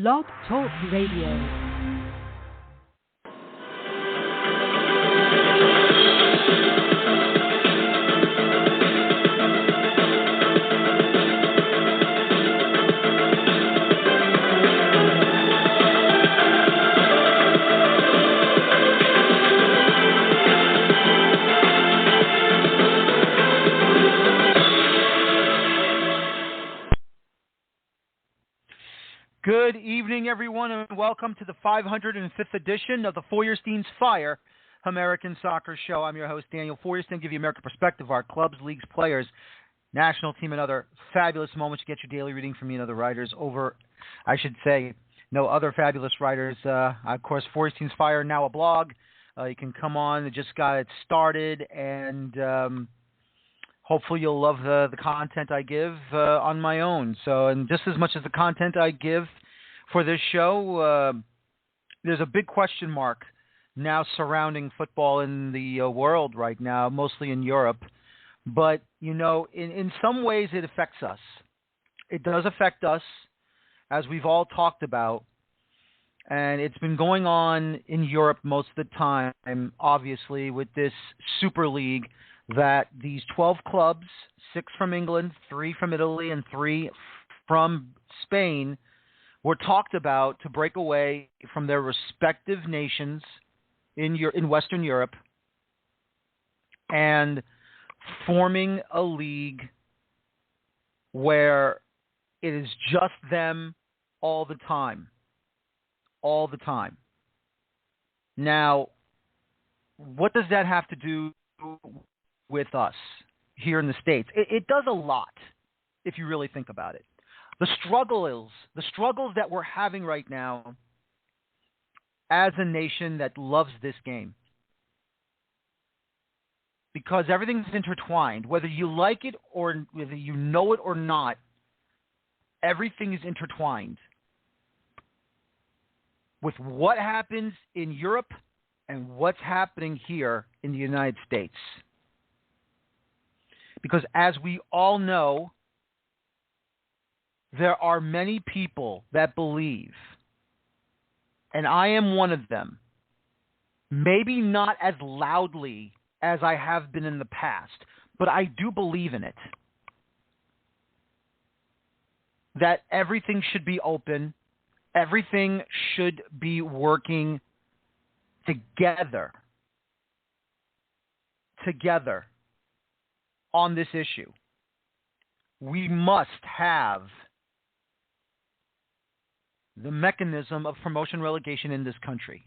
Blog Talk Radio. Good evening, everyone, and welcome to the 505th edition of the Feuerstein's Fire American Soccer Show. I'm your host, Daniel Feuerstein, give you American perspective of our clubs, leagues, players, national team, and other fabulous moments. You get your daily reading from me and other writers over, other fabulous writers. Of course, Feuerstein's Fire, now a blog. You can come on. I just got it started, and hopefully you'll love the content I give on my own. So, and just as much as the content I give for this show, there's a big question mark now surrounding football in the world right now, mostly in Europe. But, in some ways it affects us. It does affect us, as we've all talked about. And it's been going on in Europe most of the time, obviously, with this Super League that these 12 clubs, 6 from England, 3 from Italy, and 3 from Spain, were talked about to break away from their respective nations in Western Europe and forming a league where it is just them all the time. All the time. Now, what does that have to do with us here in the States? It does a lot, if you really think about it. The struggles that we're having right now as a nation that loves this game, because everything's intertwined, whether you like it or whether you know it or not, everything is intertwined with what happens in Europe and what's happening here in the United States. Because as we all know, there are many people that believe, and I am one of them, maybe not as loudly as I have been in the past, but I do believe in it, that everything should be open, everything should be working together on this issue. We must have the mechanism of promotion relegation in this country.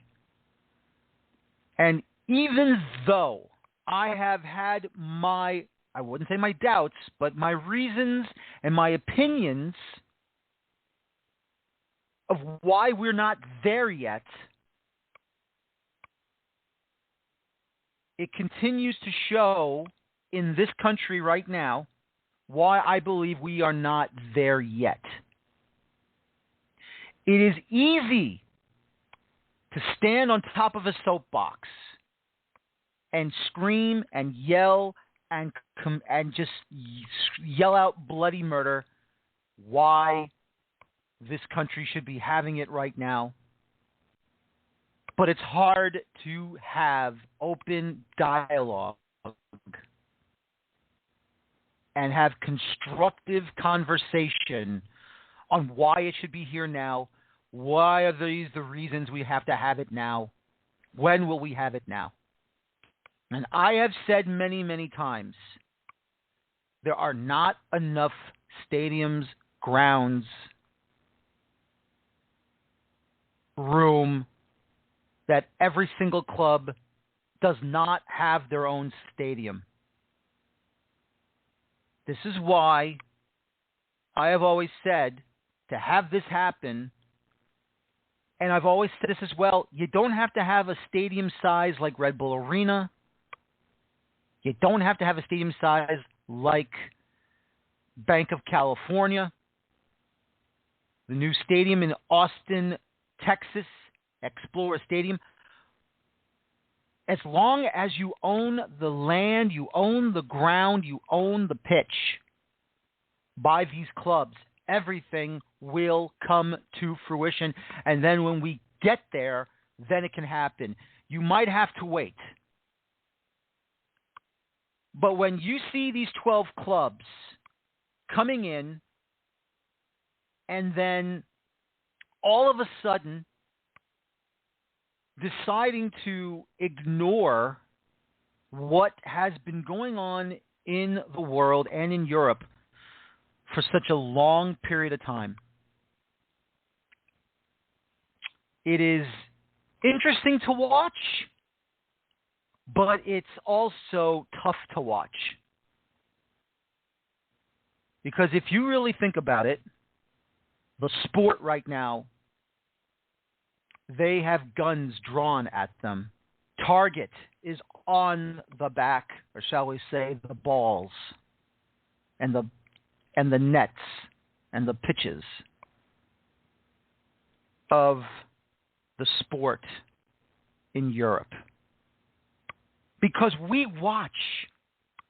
And even though I have had I wouldn't say my doubts, but my reasons and my opinions of why we're not there yet, it continues to show in this country right now why I believe we are not there yet. It is easy to stand on top of a soapbox and scream and yell and just yell out bloody murder why this country should be having it right now. But it's hard to have open dialogue and have constructive conversation on why it should be here now. Why are these the reasons we have to have it now? When will we have it now? And I have said many, many times, there are not enough stadiums, grounds, room, that every single club does not have their own stadium. This is why I have always said to have this happen, and I've always said this as well, you don't have to have a stadium size like Red Bull Arena. You don't have to have a stadium size like Banc of California. The new stadium in Austin, Texas, Explorer Stadium. As long as you own the land, you own the ground, you own the pitch by these clubs, everything will come to fruition. And then when we get there, then it can happen. You might have to wait. But when you see these 12 clubs coming in and then all of a sudden deciding to ignore what has been going on in the world and in Europe for such a long period of time, it is interesting to watch, but it's also tough to watch. Because if you really think about it, the sport right now, they have guns drawn at them. Target is on the back, or shall we say, the balls, and the nets, and the pitches of the sport in Europe. Because we watch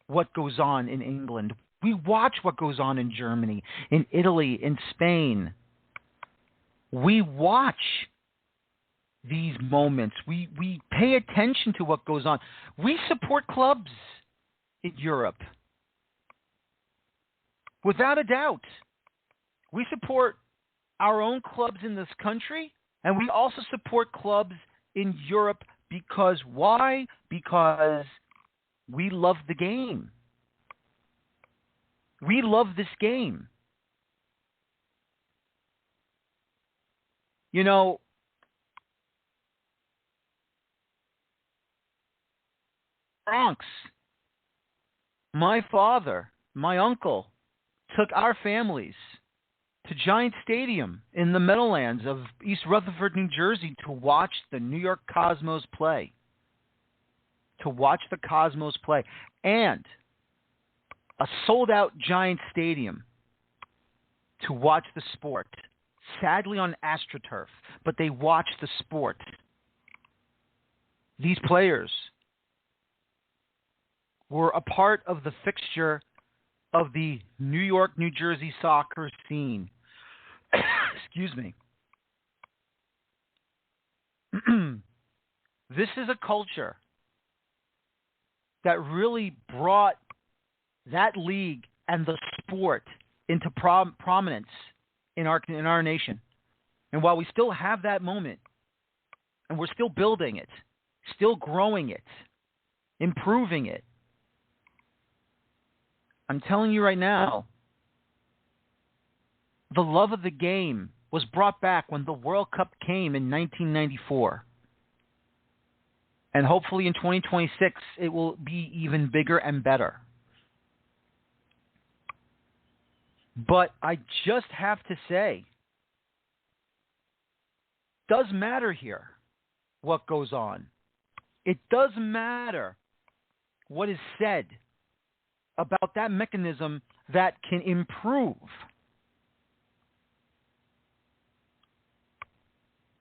what goes on in England. We watch what goes on in Germany, in Italy, in Spain. We watch these moments. We pay attention to what goes on. We support clubs in Europe. Without a doubt. We support our own clubs in this country, and we also support clubs in Europe. Because why? Because we love the game. We love this game. You know, Bronx, my father, my uncle, took our families to Giant Stadium in the Meadowlands of East Rutherford, New Jersey, to watch the New York Cosmos play. And a sold-out Giant Stadium to watch the sport. Sadly on AstroTurf, but they watched the sport. These players were a part of the fixture of the New York, New Jersey soccer scene. Excuse me. This is a culture that really brought that league and the sport into prominence in our nation. And while we still have that moment, and we're still building it, still growing it, improving it, I'm telling you right now, the love of the game was brought back when the World Cup came in 1994. And hopefully in 2026, it will be even bigger and better. But I just have to say, it does matter here what goes on. It does matter what is said about that mechanism that can improve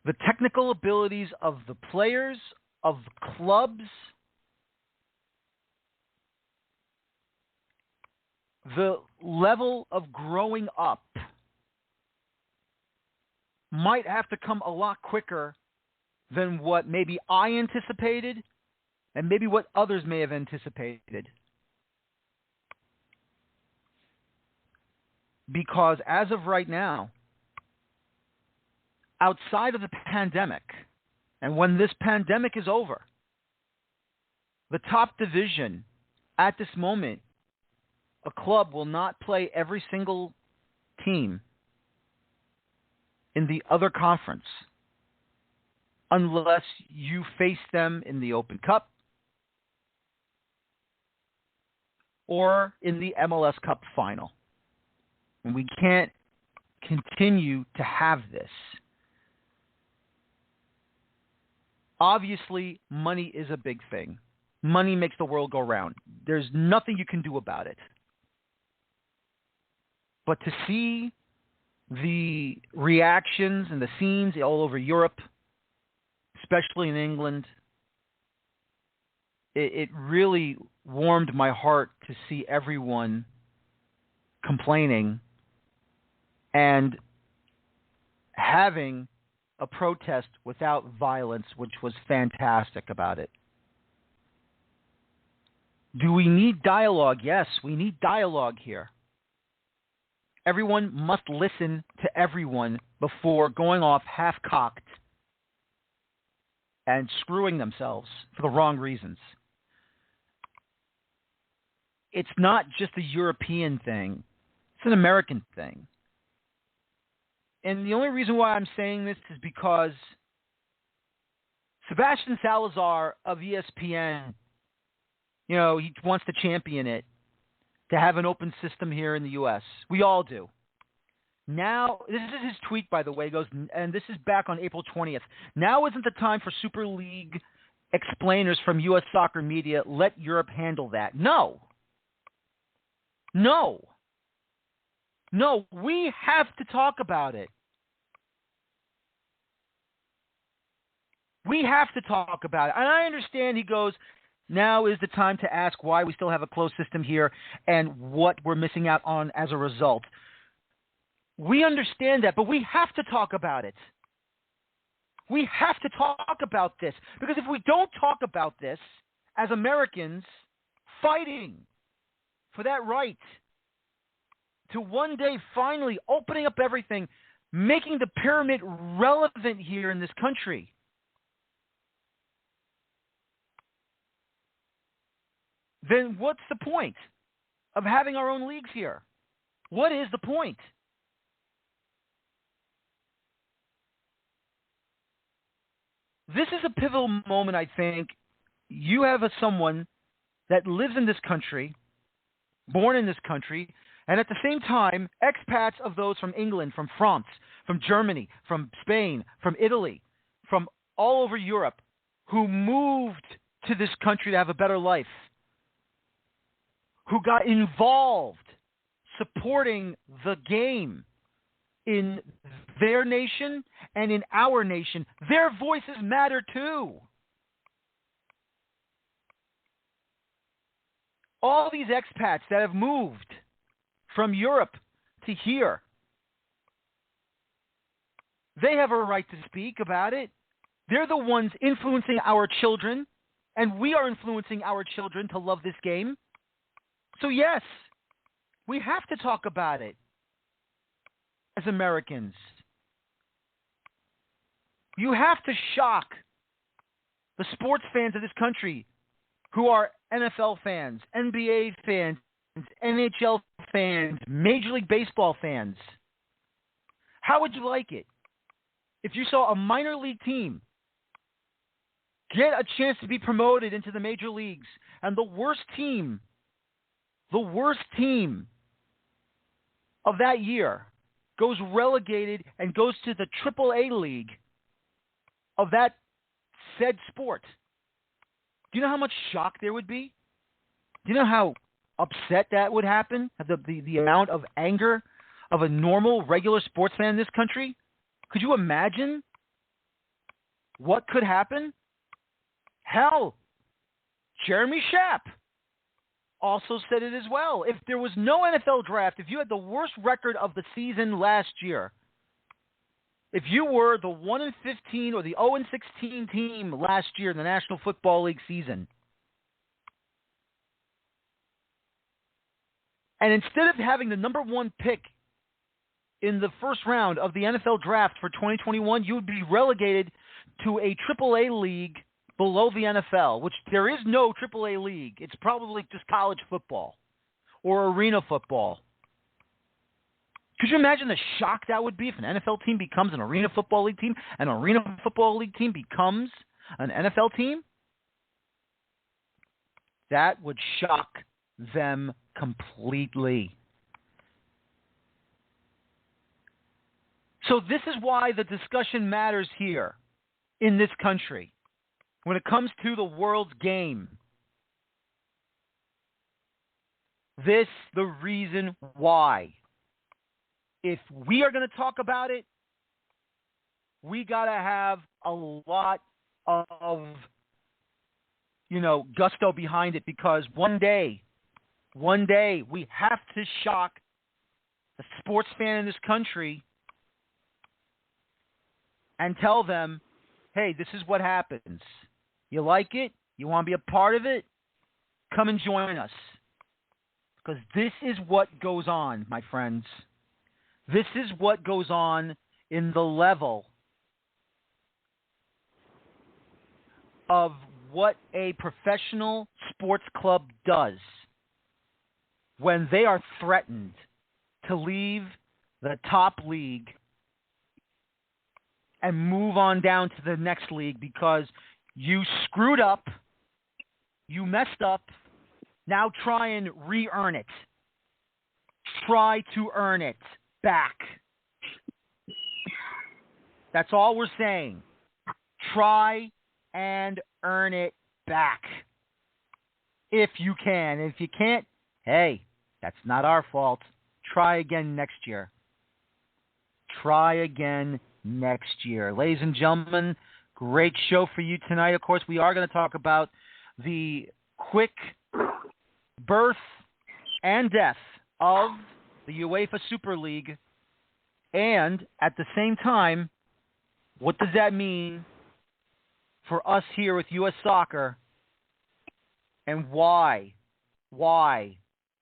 the technical abilities of the players, of clubs, the level of growing up might have to come a lot quicker than what maybe I anticipated and maybe what others may have anticipated. Because as of right now, outside of the pandemic, and when this pandemic is over, the top division at this moment, a club will not play every single team in the other conference unless you face them in the Open Cup or in the MLS Cup final. And we can't continue to have this. Obviously, money is a big thing. Money makes the world go round. There's nothing you can do about it. But to see the reactions and the scenes all over Europe, especially in England, it really warmed my heart to see everyone complaining and having a protest without violence, which was fantastic about it. Do we need dialogue? Yes, we need dialogue here. Everyone must listen to everyone before going off half-cocked and screwing themselves for the wrong reasons. It's not just a European thing. It's an American thing. And the only reason why I'm saying this is because Sebastian Salazar of ESPN, he wants to champion it, to have an open system here in the U.S. We all do. Now, this is his tweet, by the way, goes, and this is back on April 20th. Now isn't the time for Super League explainers from U.S. soccer media. Let Europe handle that. No, we have to talk about it. We have to talk about it. And I understand he goes, now is the time to ask why we still have a closed system here and what we're missing out on as a result. We understand that, but we have to talk about it. We have to talk about this. Because if we don't talk about this as Americans fighting for that right to one day finally opening up everything, making the pyramid relevant here in this country, then what's the point of having our own leagues here? What is the point? This is a pivotal moment, I think. You have someone that lives in this country, born in this country, and at the same time, expats of those from England, from France, from Germany, from Spain, from Italy, from all over Europe, who moved to this country to have a better life, who got involved supporting the game in their nation and in our nation. Their voices matter too. All these expats that have moved from Europe to here, they have a right to speak about it. They're the ones influencing our children, and we are influencing our children to love this game. So yes, we have to talk about it as Americans. You have to shock the sports fans of this country who are NFL fans, NBA fans, NHL fans, Major League Baseball fans. How would you like it if you saw a minor league team get a chance to be promoted into the major leagues and the worst team of that year goes relegated and goes to the AAA league of that said sport? Do you know how much shock there would be? Do you know how upset that would happen? The amount of anger of a normal, regular sports fan in this country? Could you imagine what could happen? Hell, Jeremy Schaap also said it as well. If there was no NFL draft, if you had the worst record of the season last year, if you were the 1-15 or the 0-16 team last year in the National Football League season, and instead of having the number one pick in the first round of the NFL draft for 2021, you would be relegated to a AAA league below the NFL, which there is no AAA league. It's probably just college football or arena football. Could you imagine the shock that would be if an NFL team becomes an arena football league team and an arena football league team becomes an NFL team? That would shock them completely. So this is why the discussion matters here in this country when it comes to the world's game. This the reason why. If we are going to talk about it, we got to have a lot of, gusto behind it, because one day we have to shock the sports fan in this country and tell them, hey, this is what happens. You like it? You want to be a part of it? Come and join us. Because this is what goes on, my friends. This is what goes on in the level of what a professional sports club does when they are threatened to leave the top league and move on down to the next league because you screwed up, you messed up, now try and re-earn it. Try to earn it back. That's all we're saying. Try and earn it back. If you can. If you can't, hey, that's not our fault. Try again next year. Try again next year. Ladies and gentlemen, great show for you tonight. Of course, we are going to talk about the quick birth and death of the UEFA Super League, and at the same time, what does that mean for us here with U.S. Soccer, and why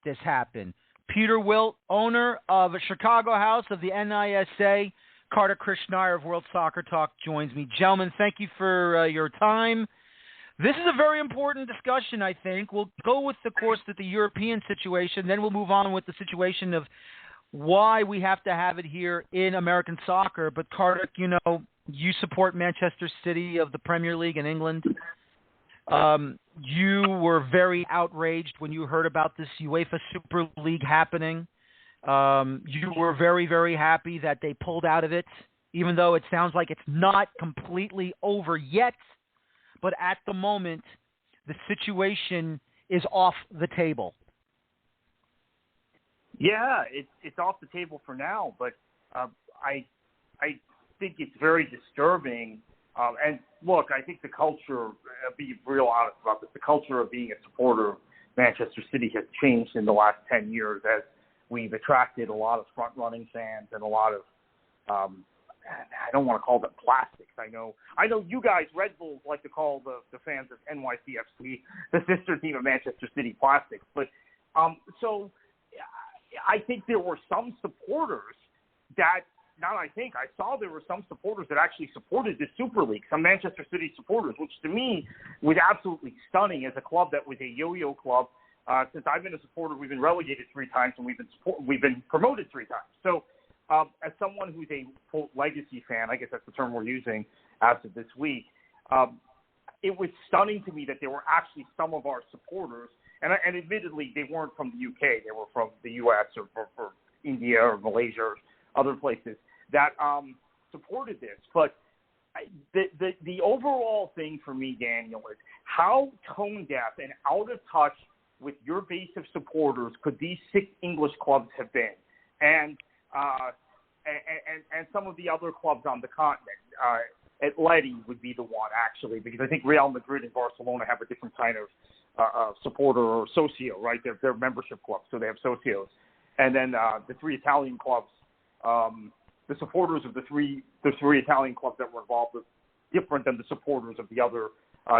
this happened? Peter Wilt, owner of Chicago House of the NISA, Carter Krishnaiyer of World Soccer Talk joins me. Gentlemen, thank you for your time. This is a very important discussion, I think. We'll go with, of course, the European situation. Then we'll move on with the situation of why we have to have it here in American soccer. But, Carter, you support Manchester City of the Premier League in England. You were very outraged when you heard about this UEFA Super League happening. You were very, very happy that they pulled out of it, even though it sounds like it's not completely over yet. But at the moment, the situation is off the table. Yeah, it's off the table for now, but I think it's very disturbing. And look, I think the culture, be real honest about this, the culture of being a supporter of Manchester City has changed in the last 10 years as we've attracted a lot of front-running fans and a lot of, I don't want to call them plastics. I know you guys, Red Bulls, like to call the fans of NYCFC the sister team of Manchester City Plastics. But so I think there were some supporters that, I saw there were some supporters that actually supported the Super League, some Manchester City supporters, which to me was absolutely stunning as a club that was a yo-yo club. Since I've been a supporter, we've been relegated 3 times and we've been promoted 3 times. So as someone who's a quote legacy fan, I guess that's the term we're using as of this week, it was stunning to me that there were actually some of our supporters, and admittedly they weren't from the UK, they were from the US or India or Malaysia or other places that supported this. But the overall thing for me, Daniel, is how tone deaf and out of touch with your base of supporters could these 6 English clubs have been, and some of the other clubs on the continent. Atleti would be the one, actually, because I think Real Madrid and Barcelona have a different kind of supporter or socio, right? They're membership clubs, so they have socios. And then the 3 Italian clubs, the supporters of the three Italian clubs that were involved are different than the supporters of the other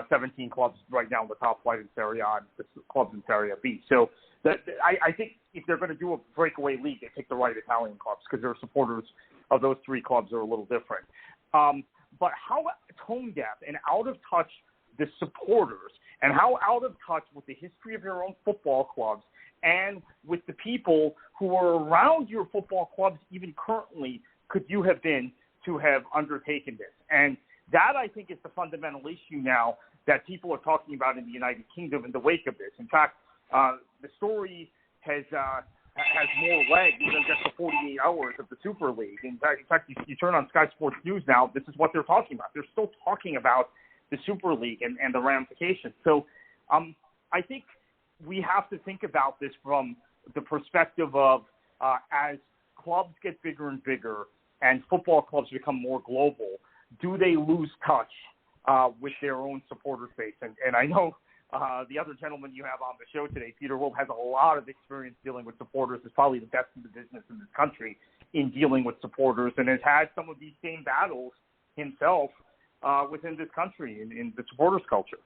17 clubs right now in the top flight in Serie A and the clubs in Serie B. So I think if they're going to do a breakaway league, they pick the right Italian clubs because their supporters of those 3 clubs are a little different. But how tone deaf and out of touch the supporters, and how out of touch with the history of your own football clubs and with the people who are around your football clubs even currently could you have been to have undertaken this? And that, I think, is the fundamental issue now that people are talking about in the United Kingdom in the wake of this. In fact, the story has more legs than just the 48 hours of the Super League. In fact, you turn on Sky Sports News now, this is what they're talking about. They're still talking about the Super League and the ramifications. So I think we have to think about this from the perspective of as clubs get bigger and bigger and football clubs become more global, do they lose touch with their own supporter base? And I know the other gentleman you have on the show today, Peter Wilt, has a lot of experience dealing with supporters, is probably the best in the business in this country in dealing with supporters, and has had some of these same battles himself within this country in the supporters culture.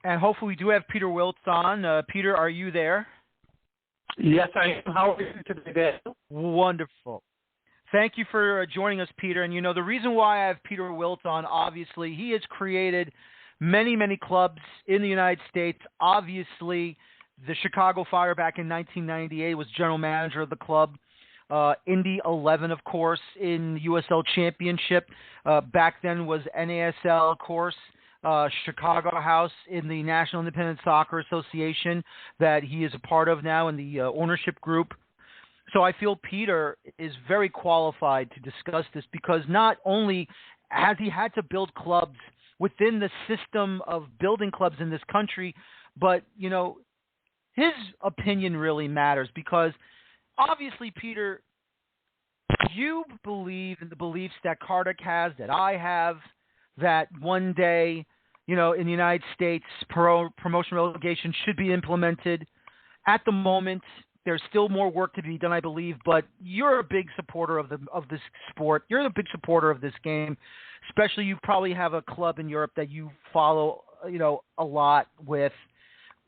And hopefully we do have Peter Wiltz on. Peter, are you there? Yes, I am. How are you today, Dan? Wonderful. Thank you for joining us, Peter. And, the reason why I have Peter Wiltz on, obviously, he has created many, many clubs in the United States. Obviously, the Chicago Fire back in 1998 was general manager of the club. Indy 11, of course, in USL Championship. Back then was NASL, of course. Chicago House in the National Independent Soccer Association that he is a part of now in the ownership group. So I feel Peter is very qualified to discuss this because not only has he had to build clubs within the system of building clubs in this country, but, his opinion really matters because obviously, Peter, you believe in the beliefs that Kartik has, that I have, that one day, in the United States, promotion relegation should be implemented. At the moment, there's still more work to be done, I believe, but you're a big supporter of this sport. You're a big supporter of this game, especially you probably have a club in Europe that you follow, a lot with.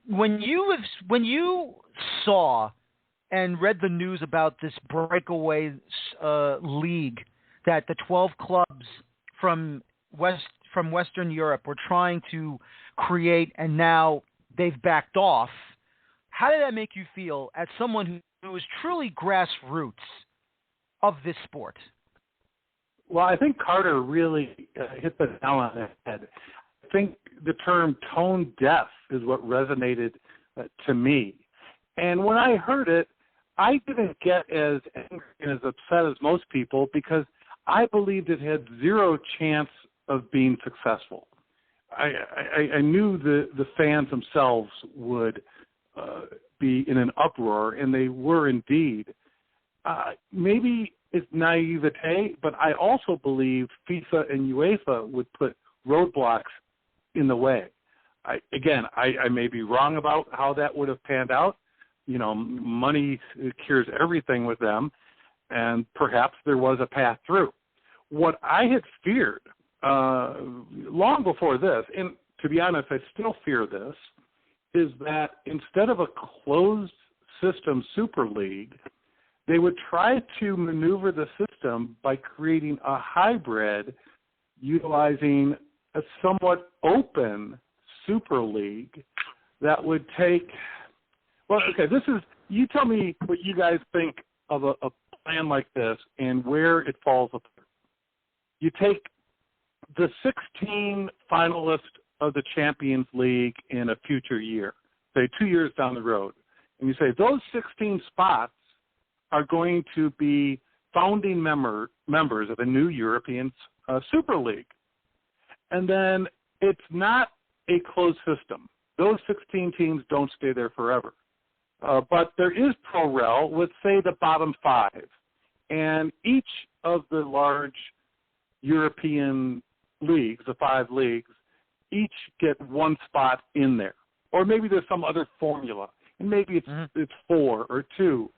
When you saw and read the news about this breakaway league that the 12 clubs from Western Europe were trying to create and now they've backed off, how did that make you feel as someone who is truly grassroots of this sport? Well, I think Carter really hit the nail on the head. I think the term tone deaf is what resonated to me. And when I heard it, I didn't get as angry and as upset as most people because I believed it had zero chance of being successful. I knew the fans themselves would be in an uproar, and they were indeed. Maybe it's naivete, but I also believe FIFA and UEFA would put roadblocks in the way. I may be wrong about how that would have panned out. Money cures everything with them, and perhaps there was a path through. What I had feared long before this, and to be honest, I still fear this, is that instead of a closed system Super League, they would try to maneuver the system by creating a hybrid utilizing a somewhat open Super League that would take – well, okay, you tell me what you guys think of a plan like this and where it falls apart. You take the 16 finalists of the Champions League in a future year, say 2 years down the road, and you say those 16 spots are going to be founding members of a new European Super League. And then it's not a closed system. Those 16 teams don't stay there forever. But there is pro-rel with, say, the bottom five. And each of the large European leagues, the 5 leagues, each get one spot in there. Or maybe there's some other formula. And maybe it's 4 or 2.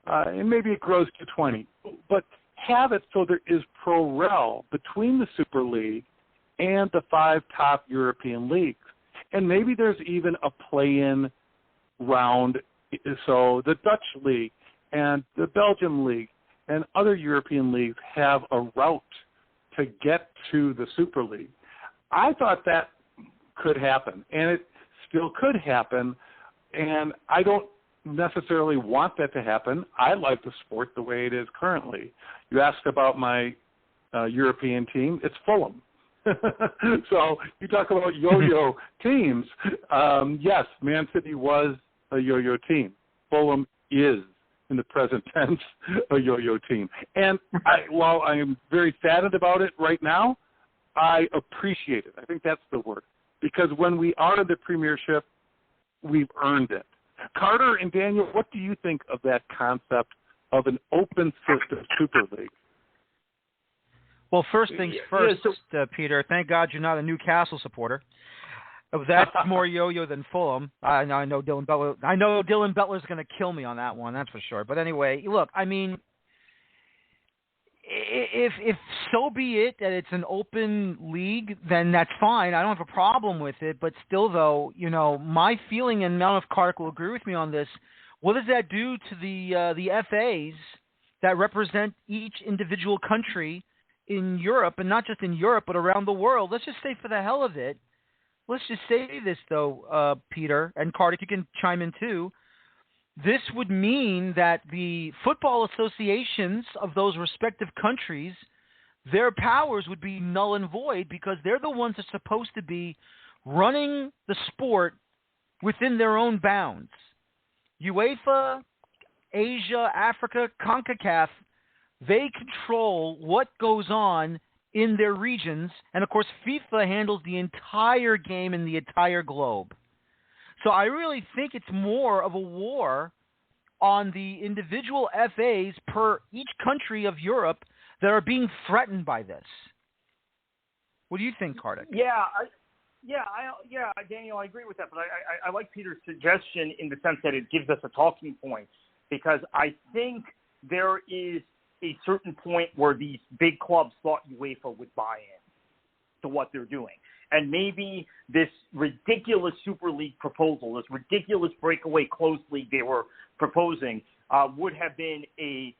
And maybe it grows to 20. But have it so there is pro-rel between the Super League and the 5 top European leagues. And maybe there's even a play-in round. So the Dutch League and the Belgium League and other European leagues have a route to get to the Super League. I thought that could happen, and it still could happen, and I don't necessarily want that to happen. I like the sport the way it is currently. You asked about my European team. It's Fulham. So you talk about yo-yo teams. Yes, Man City was a yo-yo team. Fulham is, in the present tense, a yo-yo team. And while I am very saddened about it right now, I appreciate it. I think that's the word. Because when we are in the Premiership, we've earned it. Carter and Daniel, what do you think of that concept of an open system Super League? Well, first things first, Peter, thank God you're not a Newcastle supporter. That's more yo-yo than Fulham. I know Dylan Butler. I know Dylan Butler's going to kill me on that one, that's for sure. But anyway, look, I mean, if so be it that it's an open league, then that's fine. I don't have a problem with it. But still, though, my feeling, and I don't know if Kartik will agree with me on this, what does that do to the FAs that represent each individual country in Europe, and not just in Europe, but around the world? Let's just say, for the hell of it, let's just say this, though, Peter, and Kartik, you can chime in too. This would mean that the football associations of those respective countries, their powers would be null and void, because they're the ones that are supposed to be running the sport within their own bounds. UEFA, Asia, Africa, CONCACAF, they control what goes on in their regions. And, of course, FIFA handles the entire game in the entire globe. So I really think it's more of a war on the individual FAs per each country of Europe that are being threatened by this. What do you think, Kartik? Daniel, I agree with that, but I like Peter's suggestion in the sense that it gives us a talking point, because I think there is a certain point where these big clubs thought UEFA would buy in to what they're doing. And maybe this ridiculous Super League proposal, this ridiculous breakaway closed league they were proposing, would have been a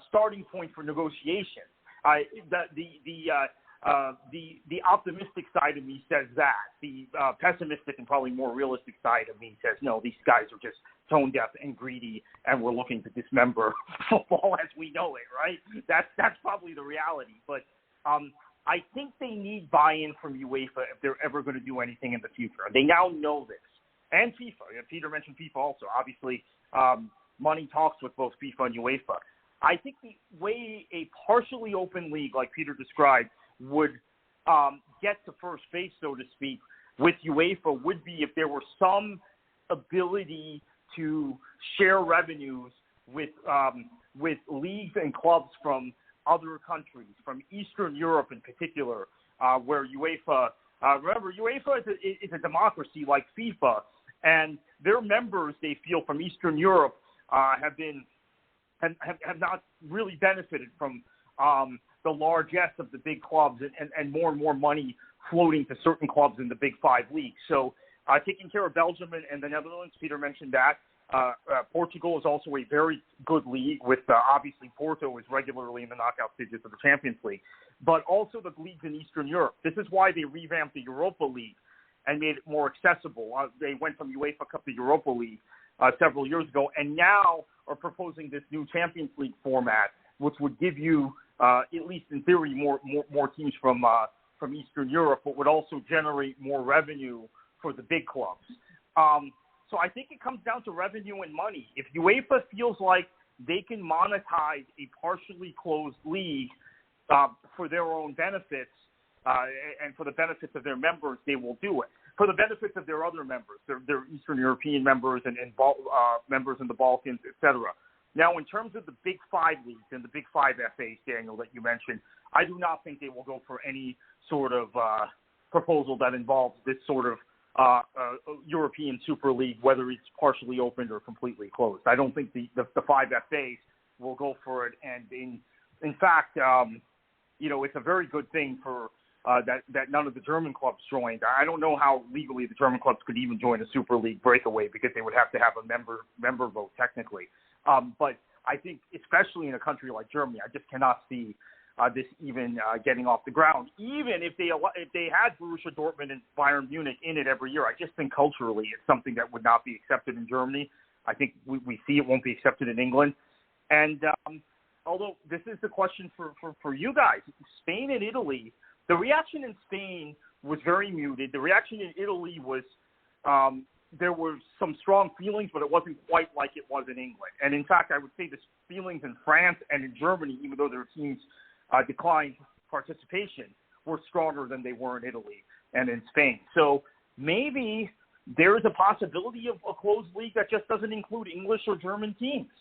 starting point for negotiations. The optimistic side of me says that. The pessimistic and probably more realistic side of me says, no, these guys are just tone deaf and greedy, and we're looking to dismember football as we know it, right? That's probably the reality. But I think they need buy-in from UEFA if they're ever going to do anything in the future. They now know this. And FIFA. Peter mentioned FIFA also. Obviously, money talks with both FIFA and UEFA. I think the way a partially open league, like Peter described, would get to first base, so to speak, with UEFA would be if there were some ability to share revenues with leagues and clubs from other countries, from Eastern Europe in particular, where UEFA, remember, UEFA is a democracy like FIFA, and their members, they feel, from Eastern Europe have not really benefited from the largesse of the big clubs and more money floating to certain clubs in the Big Five leagues. So taking care of Belgium and the Netherlands, Peter mentioned that. Portugal is also a very good league with, obviously, Porto is regularly in the knockout stages of the Champions League, but also the leagues in Eastern Europe. This is why they revamped the Europa League and made it more accessible. They went from UEFA Cup to Europa League several years ago, and now are proposing this new Champions League format, which would give you, at least in theory, more teams from Eastern Europe, but would also generate more revenue for the big clubs. So I think it comes down to revenue and money. If UEFA feels like they can monetize a partially closed league for their own benefits and for the benefits of their members, they will do it. For the benefits of their other members, their Eastern European members and members in the Balkans, etc. Now, in terms of the Big Five leagues and the Big Five FAs, Daniel, that you mentioned, I do not think they will go for any sort of proposal that involves this sort of European Super League, whether it's partially opened or completely closed. I don't think the five FAs will go for it. And in fact, it's a very good thing for that none of the German clubs joined. I don't know how legally the German clubs could even join a Super League breakaway, because they would have to have a member vote technically. But I think, especially in a country like Germany, I just cannot see this even getting off the ground. Even if they had Borussia Dortmund and Bayern Munich in it every year, I just think culturally it's something that would not be accepted in Germany. I think we see it won't be accepted in England. And although this is the question for you guys, Spain and Italy, the reaction in Spain was very muted. The reaction in Italy was there were some strong feelings, but it wasn't quite like it was in England. And in fact, I would say the feelings in France and in Germany, even though their teams declined participation, were stronger than they were in Italy and in Spain. So maybe there is a possibility of a closed league that just doesn't include English or German teams.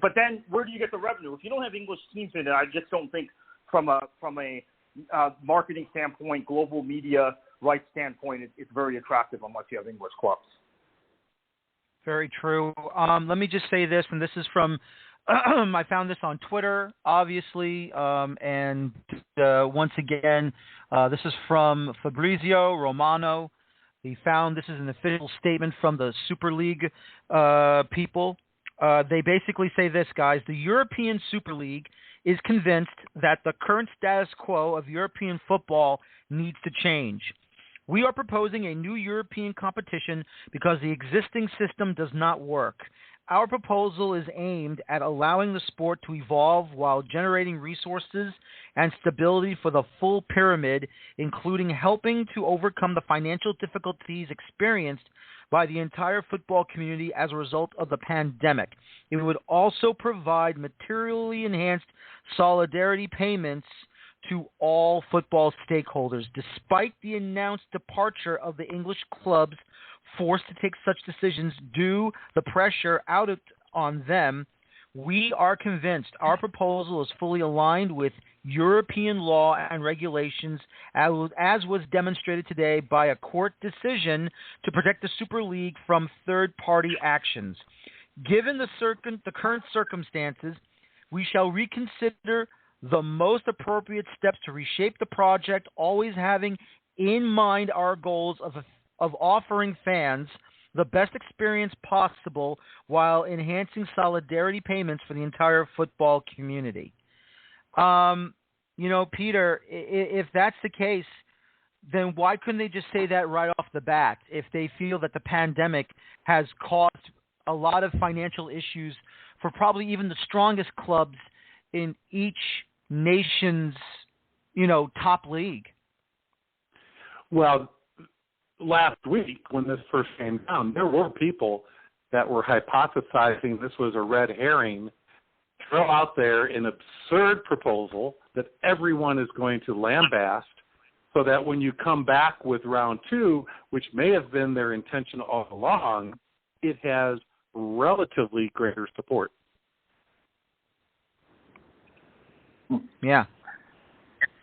But then where do you get the revenue? If you don't have English teams in it, I just don't think from a marketing standpoint, global media rights standpoint, it's very attractive unless you have English clubs. Very true. Let me just say this, and this is from I found this on Twitter, obviously, and once again, this is from Fabrizio Romano. This is an official statement from the Super League people. They basically say this, guys: the European Super League is convinced that the current status quo of European football needs to change. We are proposing a new European competition because the existing system does not work. Our proposal is aimed at allowing the sport to evolve while generating resources and stability for the full pyramid, including helping to overcome the financial difficulties experienced by the entire football community as a result of the pandemic. It would also provide materially enhanced solidarity payments to all football stakeholders. Despite the announced departure of the English clubs forced to take such decisions due the pressure on them, we are convinced our proposal is fully aligned with European law and regulations, as was demonstrated today by a court decision to protect the Super League from third-party actions. Given the current circumstances, we shall reconsider the most appropriate steps to reshape the project, always having in mind our goals of offering fans the best experience possible while enhancing solidarity payments for the entire football community. Peter, if that's the case, then why couldn't they just say that right off the bat if they feel that the pandemic has caused a lot of financial issues for probably even the strongest clubs in each nation's, top league? Well, last week when this first came down, there were people that were hypothesizing this was a red herring, throw out there an absurd proposal that everyone is going to lambast, so that when you come back with round two, which may have been their intention all along, it has relatively greater support. Yeah,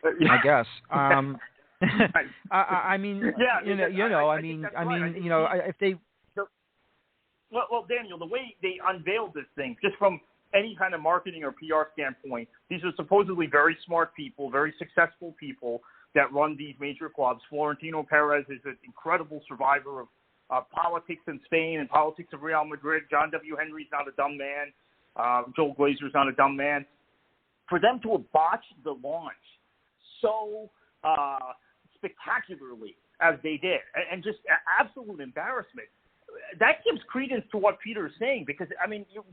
I guess. I mean, if they. Well, Daniel, the way they unveiled this thing, just from any kind of marketing or PR standpoint, these are supposedly very smart people, very successful people that run these major clubs. Florentino Perez is an incredible survivor of politics in Spain and politics of Real Madrid. John W. Henry's not a dumb man. Joel Glazer's not a dumb man. For them to have botched the launch so spectacularly as they did, and just absolute embarrassment, that gives credence to what Peter is saying, because,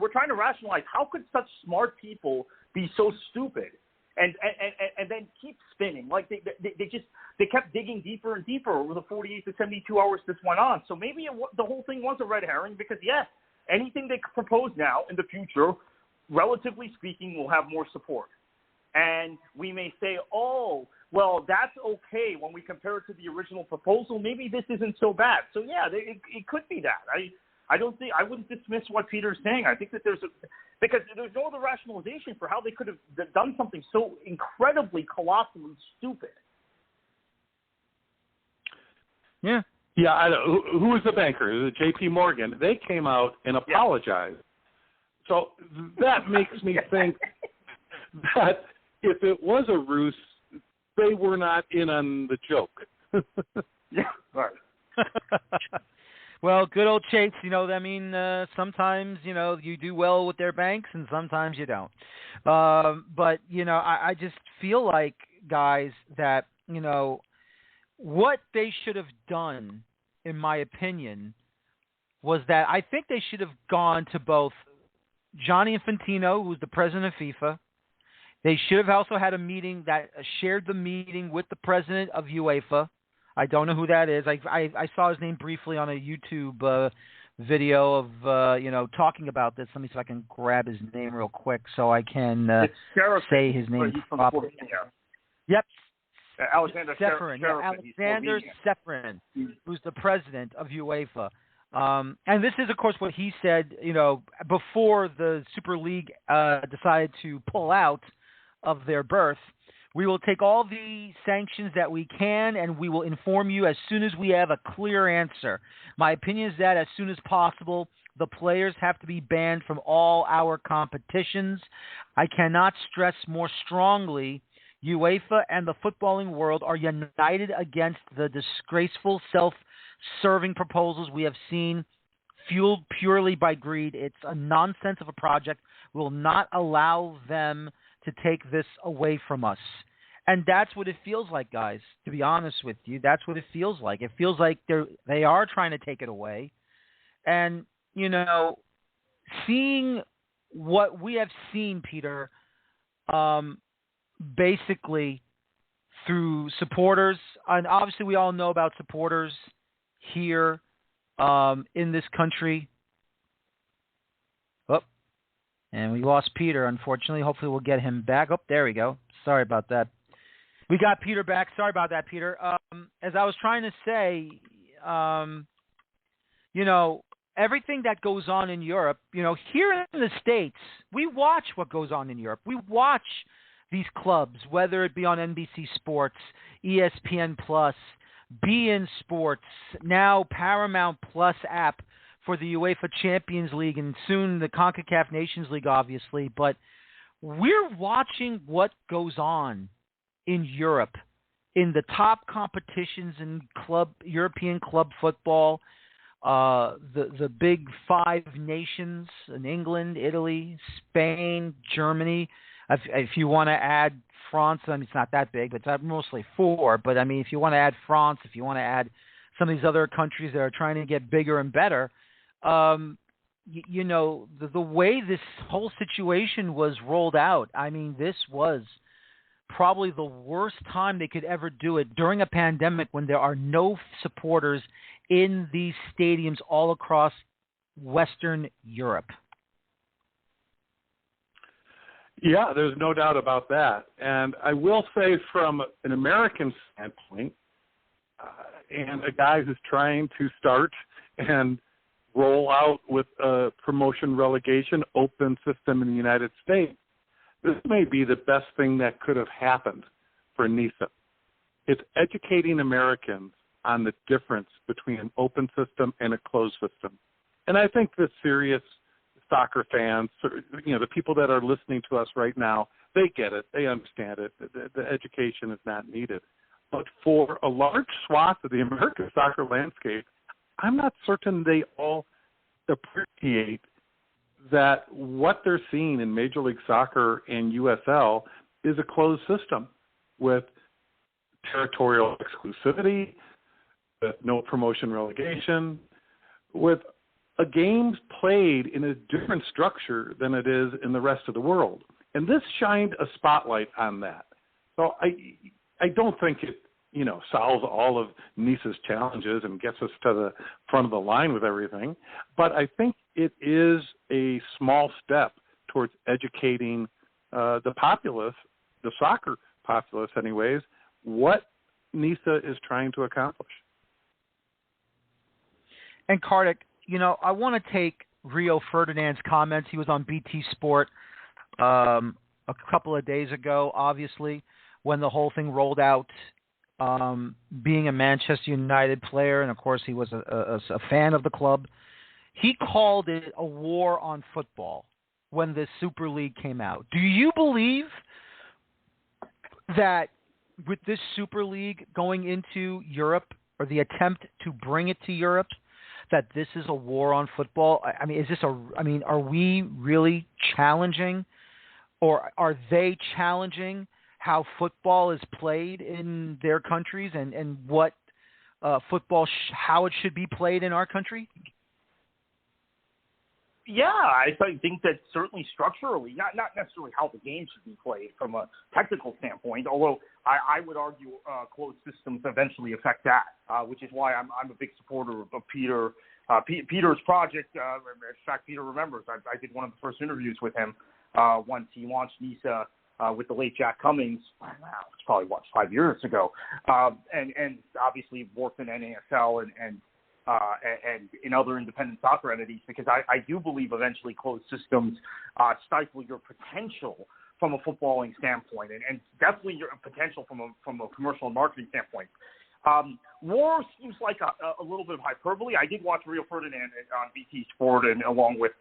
we're trying to rationalize how could such smart people be so stupid and then keep spinning. Like they kept digging deeper and deeper over the 48 to 72 hours this went on. So maybe the whole thing was a red herring, because, yes, anything they propose now in the future, relatively speaking, will have more support. And we may say, oh, well, that's okay when we compare it to the original proposal. Maybe this isn't so bad. So, yeah, it could be that. I wouldn't dismiss what Peter's saying. I think that because there's no other rationalization for how they could have done something so incredibly, colossally stupid. Yeah. Yeah, who was the banker? It was J.P. Morgan. They came out and apologized. Yeah. So that makes me think that if it was a ruse, they were not in on the joke. Yeah, right. Well, good old Chase, sometimes, you do well with their banks and sometimes you don't. But, I just feel like, guys, that, what they should have done, in my opinion, was that I think they should have gone to both Gianni Infantino, who's the president of FIFA. They should have also had a meeting that shared the meeting with the president of UEFA. I don't know who that is. I saw his name briefly on a YouTube video of, talking about this. Let me see if I can grab his name real quick so I can say his name properly. Yep. Alexander Ceferin. Alexander Ceferin, who's the president of UEFA. And this is, of course, what he said, before the Super League decided to pull out of their berth. We will take all the sanctions that we can, and we will inform you as soon as we have a clear answer. My opinion is that as soon as possible, The players have to be banned from all our competitions. I cannot stress more strongly, UEFA and the footballing world are united against the disgraceful self-serving proposals we have seen, fueled purely by greed. It's a nonsense of a project. We will not allow them to take this away from us. And that's what it feels like, guys, to be honest with you. That's what it feels like. It feels like they are trying to take it away. And, you know, seeing what we have seen, Peter, basically through supporters, and obviously we all know about supporters here in this country. Oh, and we lost Peter, unfortunately. Hopefully we'll get him back. Oh, there we go. Sorry about that. We got Peter back. Sorry about that, Peter. As I was trying to say, you know, everything that goes on in Europe, you know, here in the States, we watch what goes on in Europe. We watch these clubs, whether it be on NBC Sports, ESPN Plus, beIN Sports, now Paramount Plus app for the UEFA Champions League and soon the CONCACAF Nations League, obviously. But we're watching what goes on in Europe, in the top competitions in European club football, the big five nations in England, Italy, Spain, Germany. If you want to add France, I mean, it's not that big, but it's mostly four. But, I mean, if you want to add France, if you want to add some of these other countries that are trying to get bigger and better, you know, the way this whole situation was rolled out, I mean, this was probably the worst time they could ever do it during a pandemic when there are no supporters in these stadiums all across Western Europe. Yeah, there's no doubt about that. And I will say from an American standpoint, and a guy who's trying to start and roll out with a promotion relegation open system in the United States, this may be the best thing that could have happened for NISA. It's educating Americans on the difference between an open system and a closed system. And I think the serious soccer fans, you know, the people that are listening to us right now, they get it. They understand it. The education is not needed. But for a large swath of the American soccer landscape, I'm not certain they all appreciate that what they're seeing in Major League Soccer and USL is a closed system with territorial exclusivity, with no promotion relegation, with a games played in a different structure than it is in the rest of the world. And this shined a spotlight on that. So I don't think it, you know, solves all of NISA's challenges and gets us to the front of the line with everything. But I think it is a small step towards educating the populace, the soccer populace anyways, what NISA is trying to accomplish. And Kartik, you know, I want to take Rio Ferdinand's comments. He was on BT Sport a couple of days ago, obviously, when the whole thing rolled out. Being a Manchester United player, and of course he was a fan of the club, he called it a war on football when the Super League came out. Do you believe that with this Super League going into Europe, or the attempt to bring it to Europe, that this is a war on football? I mean, are we really challenging, or are they challenging how football is played in their countries and what football, how it should be played in our country? Yeah, I think that certainly structurally, not necessarily how the game should be played from a technical standpoint, although I would argue closed systems eventually affect that, which is why I'm a big supporter of Peter. Peter's project. In fact, Peter remembers I did one of the first interviews with him once he launched NISA with the late Jack Cummings. Wow, it's probably 5 years ago, and obviously worked in NASL and in other independent soccer entities, because I do believe eventually closed systems stifle your potential from a footballing standpoint, and definitely your potential from a commercial and marketing standpoint. War seems like a little bit of hyperbole. I did watch Rio Ferdinand on BT Sport, and along with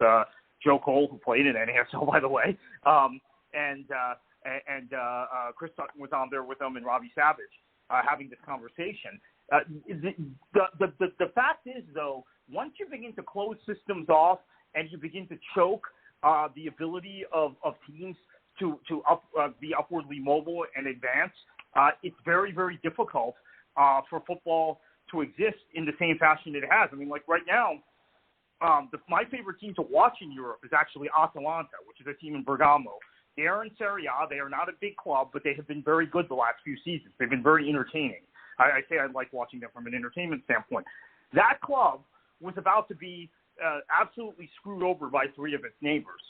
Joe Cole, who played in NASL, by the way, and Chris Sutton was on there with them, and Robbie Savage having this conversation. The fact is, though, once you begin to close systems off and you begin to choke the ability of teams to be upwardly mobile and advance, it's very, very difficult for football to exist in the same fashion it has. I mean, like right now, my favorite team to watch in Europe is actually Atalanta, which is a team in Bergamo. They are in Serie A. They are not a big club, but they have been very good the last few seasons. They've been very entertaining. I say I like watching them from an entertainment standpoint. That club was about to be absolutely screwed over by three of its neighbors.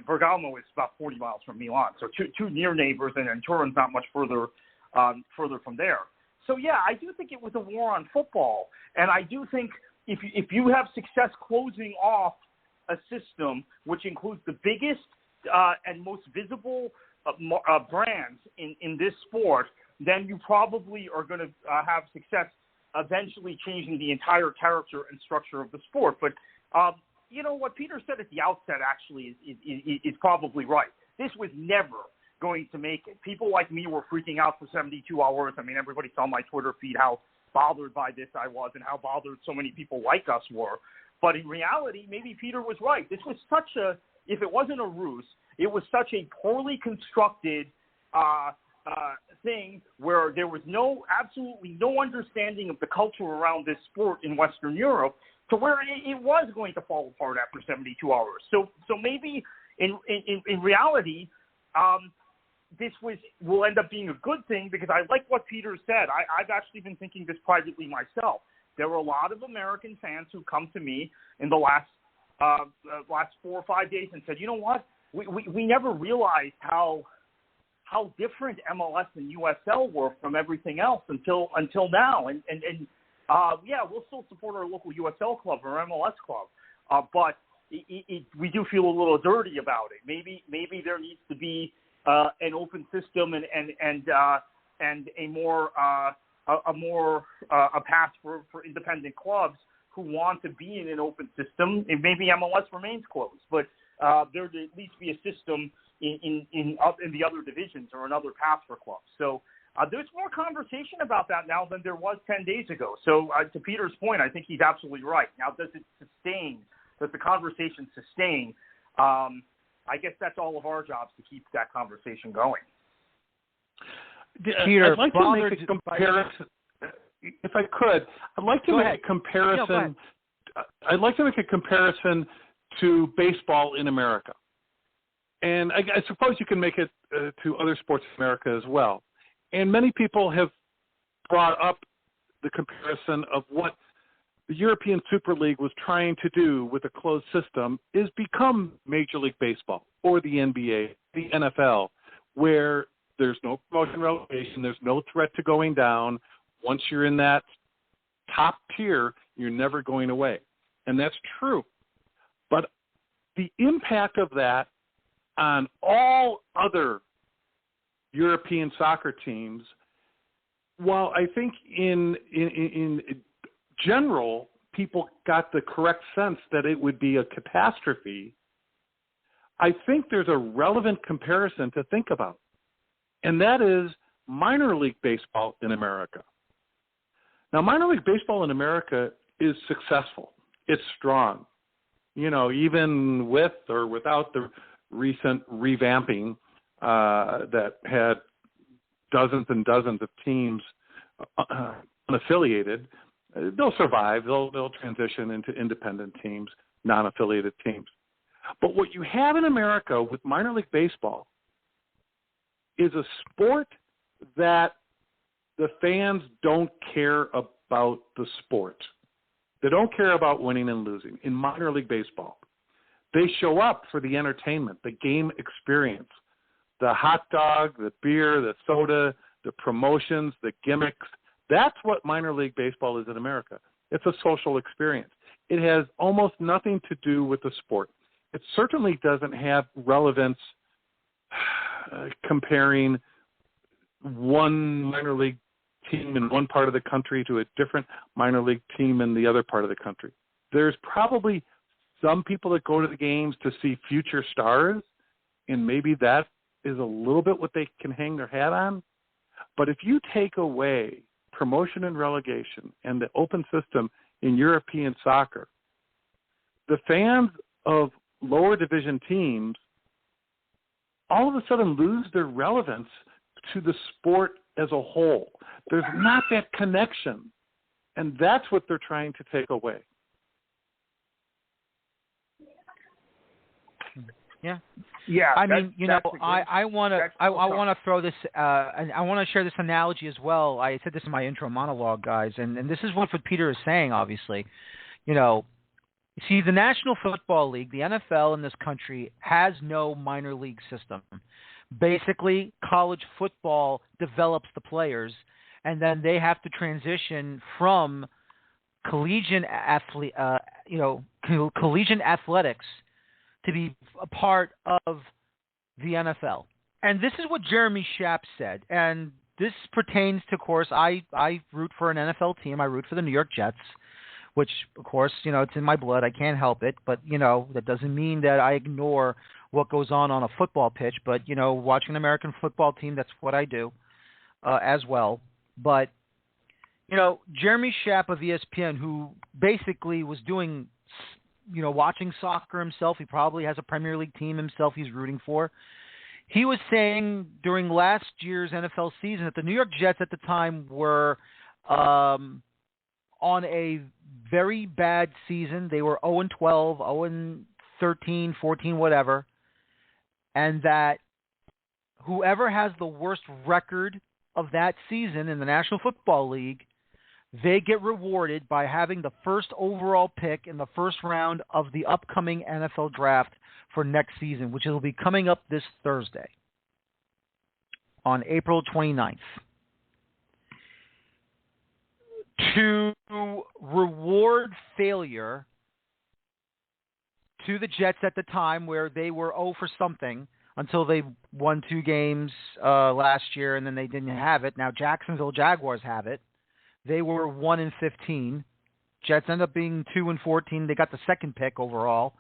Bergamo is about 40 miles from Milan, so two near neighbors, and Turin's not much further from there. So, yeah, I do think it was a war on football, and I do think if you have success closing off a system which includes the biggest and most visible brands in this sport, then you probably are going to have success eventually changing the entire character and structure of the sport. But, you know, what Peter said at the outset actually is probably right. This was never going to make it. People like me were freaking out for 72 hours. I mean, everybody saw my Twitter feed how bothered by this I was and how bothered so many people like us were. But in reality, maybe Peter was right. This was such a, if it wasn't a ruse, it was such a poorly constructed thing where there was absolutely no understanding of the culture around this sport in Western Europe, to where it was going to fall apart after 72 hours. So maybe in reality, this will end up being a good thing, because I like what Peter said. I've actually been thinking this privately myself. There were a lot of American fans who come to me in the last 4 or 5 days and said, you know what, we never realized how different MLS and USL were from everything else until now. And yeah, we'll still support our local USL club or MLS club, but we do feel a little dirty about it. Maybe there needs to be an open system and a more a path for independent clubs who want to be in an open system. And maybe MLS remains closed, but there would at least be a system in the other divisions or another path for clubs. So there's more conversation about that now than there was 10 days ago. So to Peter's point, I think he's absolutely right. Now, does it sustain? Does the conversation sustain? I guess that's all of our jobs to keep that conversation going. Peter, I'd like to make a comparison. If I could, I'd like to make a comparison. I'd like to make a comparison to baseball in America. And I suppose you can make it to other sports in America as well. And many people have brought up the comparison of what the European Super League was trying to do with a closed system is become Major League Baseball or the NBA, the NFL, where there's no promotion relegation, there's no threat to going down. Once you're in that top tier, you're never going away. And that's true. But the impact of that on all other European soccer teams, while I think in general, people got the correct sense that it would be a catastrophe, I think there's a relevant comparison to think about, and that is minor league baseball in America. Now, minor league baseball in America is successful. It's strong. You know, even with or without the recent revamping that had dozens and dozens of teams unaffiliated, they'll survive. They'll transition into independent teams, non-affiliated teams. But what you have in America with minor league baseball is a sport that the fans don't care about the sport. They don't care about winning and losing in minor league baseball. They show up for the entertainment, the game experience, the hot dog, the beer, the soda, the promotions, the gimmicks. That's what minor league baseball is in America. It's a social experience. It has almost nothing to do with the sport. It certainly doesn't have relevance comparing one minor league team in one part of the country to a different minor league team in the other part of the country. There's probably some people that go to the games to see future stars, and maybe that is a little bit what they can hang their hat on. But if you take away promotion and relegation and the open system in European soccer, the fans of lower division teams all of a sudden lose their relevance to the sport as a whole. There's not that connection, and that's what they're trying to take away. Yeah. Yeah. I mean, I want to throw this, and I want to share this analogy as well. I said this in my intro monologue, guys, and this is what Peter is saying, obviously. See, the National Football League, the NFL in this country, has no minor league system. Basically, college football develops the players, and then they have to transition from collegiate athletics to be a part of the NFL. And this is what Jeremy Schaap said, and this pertains to, of course, I root for an NFL team. I root for the New York Jets, which, of course, it's in my blood. I can't help it. But, that doesn't mean that I ignore what goes on a football pitch. But, watching an American football team, that's what I do as well. But, Jeremy Schaap of ESPN, who basically was doing, watching soccer himself, he probably has a Premier League team himself he's rooting for. He was saying during last year's NFL season that the New York Jets at the time were on a very bad season. They were 0-12, 0-13, 14, whatever. And that whoever has the worst record of that season in the National Football League, they get rewarded by having the first overall pick in the first round of the upcoming NFL draft for next season, which will be coming up this Thursday on April 29th. To reward failure to the Jets at the time, where they were 0 for something until they won 2 games last year, and then they didn't have it. Now Jacksonville Jaguars have it. They were 1-15. Jets end up being 2-14. They got the second pick overall.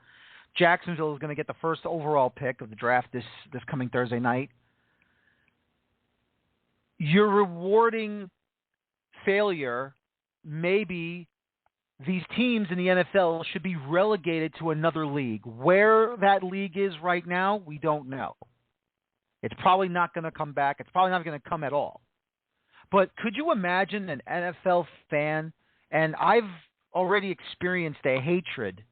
Jacksonville is going to get the first overall pick of the draft this coming Thursday night. You're rewarding failure. Maybe these teams in the NFL should be relegated to another league. Where that league is right now, we don't know. It's probably not going to come back. It's probably not going to come at all. But could you imagine an NFL fan, and I've already experienced a hatred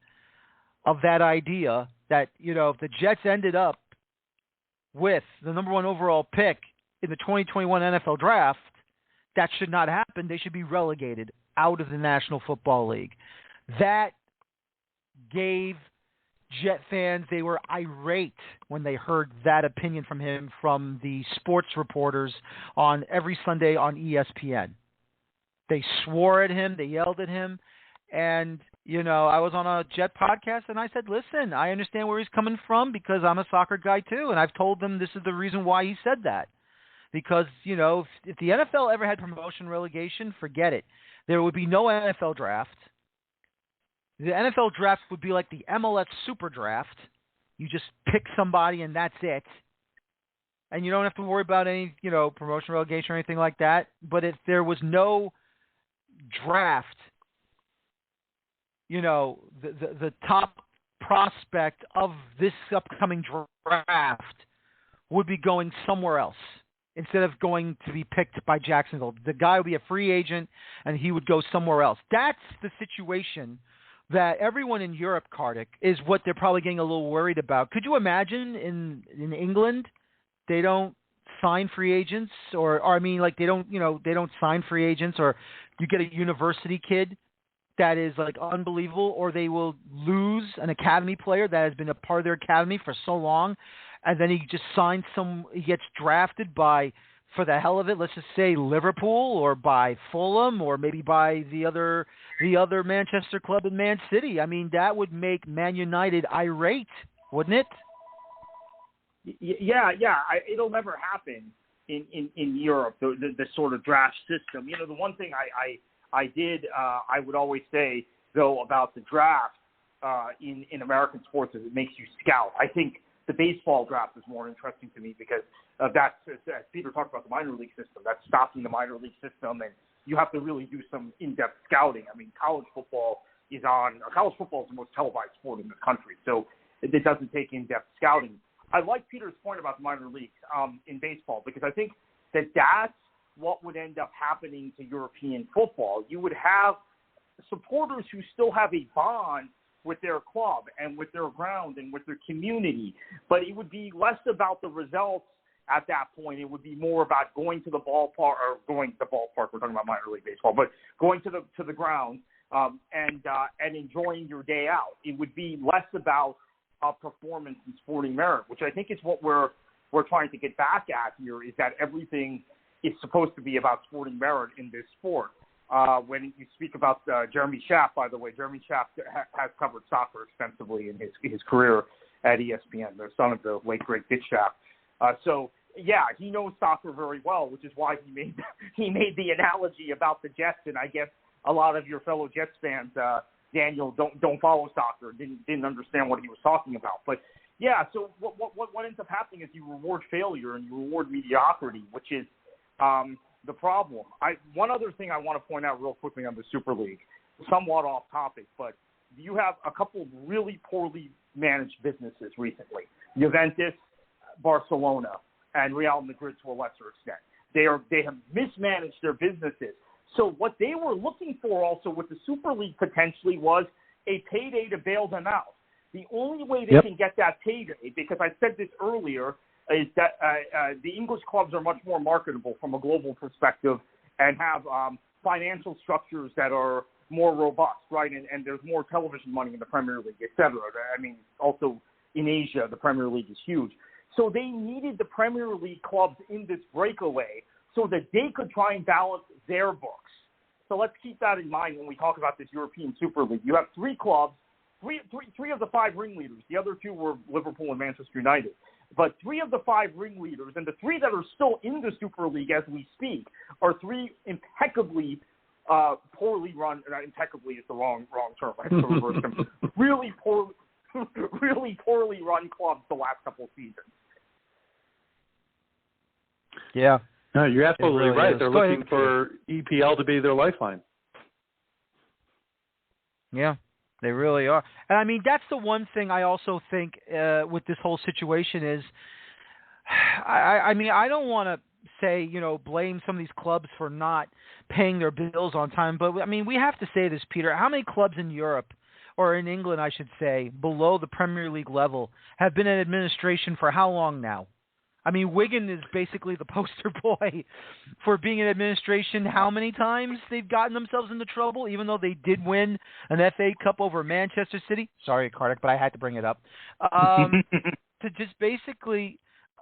of that idea that, if the Jets ended up with the number 1 overall pick in the 2021 NFL draft, that should not happen. They should be relegated out of the National Football League. That gave Jet fans, they were irate when they heard that opinion from him, from the sports reporters on every Sunday on ESPN. They swore at him. They yelled at him. And, I was on a Jet podcast, and I said, listen, I understand where he's coming from because I'm a soccer guy too. And I've told them this is the reason why he said that. Because, if the NFL ever had promotion relegation, forget it. There would be no NFL draft. The NFL draft would be like the MLS Super Draft. You just pick somebody and that's it. And you don't have to worry about any, promotion relegation or anything like that. But if there was no draft, the top prospect of this upcoming draft would be going somewhere else instead of going to be picked by Jacksonville. The guy would be a free agent, and he would go somewhere else. That's the situation that everyone in Europe, Kartik, is what they're probably getting a little worried about. Could you imagine in England they don't sign free agents, or they don't sign free agents, or you get a university kid that is like unbelievable, or they will lose an academy player that has been a part of their academy for so long, and then he just signs he gets drafted by, for the hell of it, let's just say Liverpool, or by Fulham, or maybe by the other Manchester club in Man City. I mean, that would make Man United irate, wouldn't it? Yeah. It'll never happen. in Europe, the sort of draft system. You know, the one thing I would always say, though, about the draft in American sports is it makes you scout. I think the baseball draft is more interesting to me because that's, as Peter talked about, the minor league system. That's stopping the minor league system, and you have to really do some in-depth scouting. I mean, college football is the most televised sport in this country, so it doesn't take in-depth scouting. I like Peter's point about the minor leagues in baseball because I think that's what would end up happening to European football. You would have supporters who still have a bond with their club and with their ground and with their community, but it would be less about the results at that point. It would be more about going to the ballpark, we're talking about minor league baseball, but going to the ground and enjoying your day out. It would be less about performance and sporting merit, which I think is what we're trying to get back at here, is that everything is supposed to be about sporting merit in this sport. When you speak about Jeremy Schaap, by the way, Jeremy Schaap has covered soccer extensively in his career at ESPN, the son of the late, great Dick Schaap. So, yeah, he knows soccer very well, which is why he made the analogy about the Jets, and I guess a lot of your fellow Jets fans, Daniel, don't follow soccer, didn't understand what he was talking about. But, yeah, so what ends up happening is you reward failure and you reward mediocrity, which is the problem. One other thing I want to point out real quickly on the Super League, somewhat off topic, but you have a couple of really poorly managed businesses recently. Juventus, Barcelona, and Real Madrid to a lesser extent. They have mismanaged their businesses. So what they were looking for also with the Super League potentially was a payday to bail them out. The only way they can get that payday, because I said this earlier, is that the English clubs are much more marketable from a global perspective and have financial structures that are more robust, right? And there's more television money in the Premier League, et cetera. I mean, also in Asia, the Premier League is huge. So they needed the Premier League clubs in this breakaway so that they could try and balance their books. So let's keep that in mind when we talk about this European Super League. You have three clubs, three of the five ringleaders. The other two were Liverpool and Manchester United. But three of the five ringleaders, and the three that are still in the Super League as we speak, are three impeccably poorly run. Impeccably is the wrong term. I have to reverse them. Really poorly run clubs the last couple of seasons. Yeah. No, you're absolutely really right. is. They're looking for EPL to be their lifeline. Yeah, they really are. And, I mean, that's the one thing I also think with this whole situation is, I mean, I don't want to say, blame some of these clubs for not paying their bills on time, but, I mean, we have to say this, Peter. How many clubs in Europe, or in England, I should say, below the Premier League level have been in administration for how long now? I mean, Wigan is basically the poster boy for being in administration. How many times they've gotten themselves into trouble, even though they did win an FA Cup over Manchester City. Sorry, Kartik, but I had to bring it up. To just basically,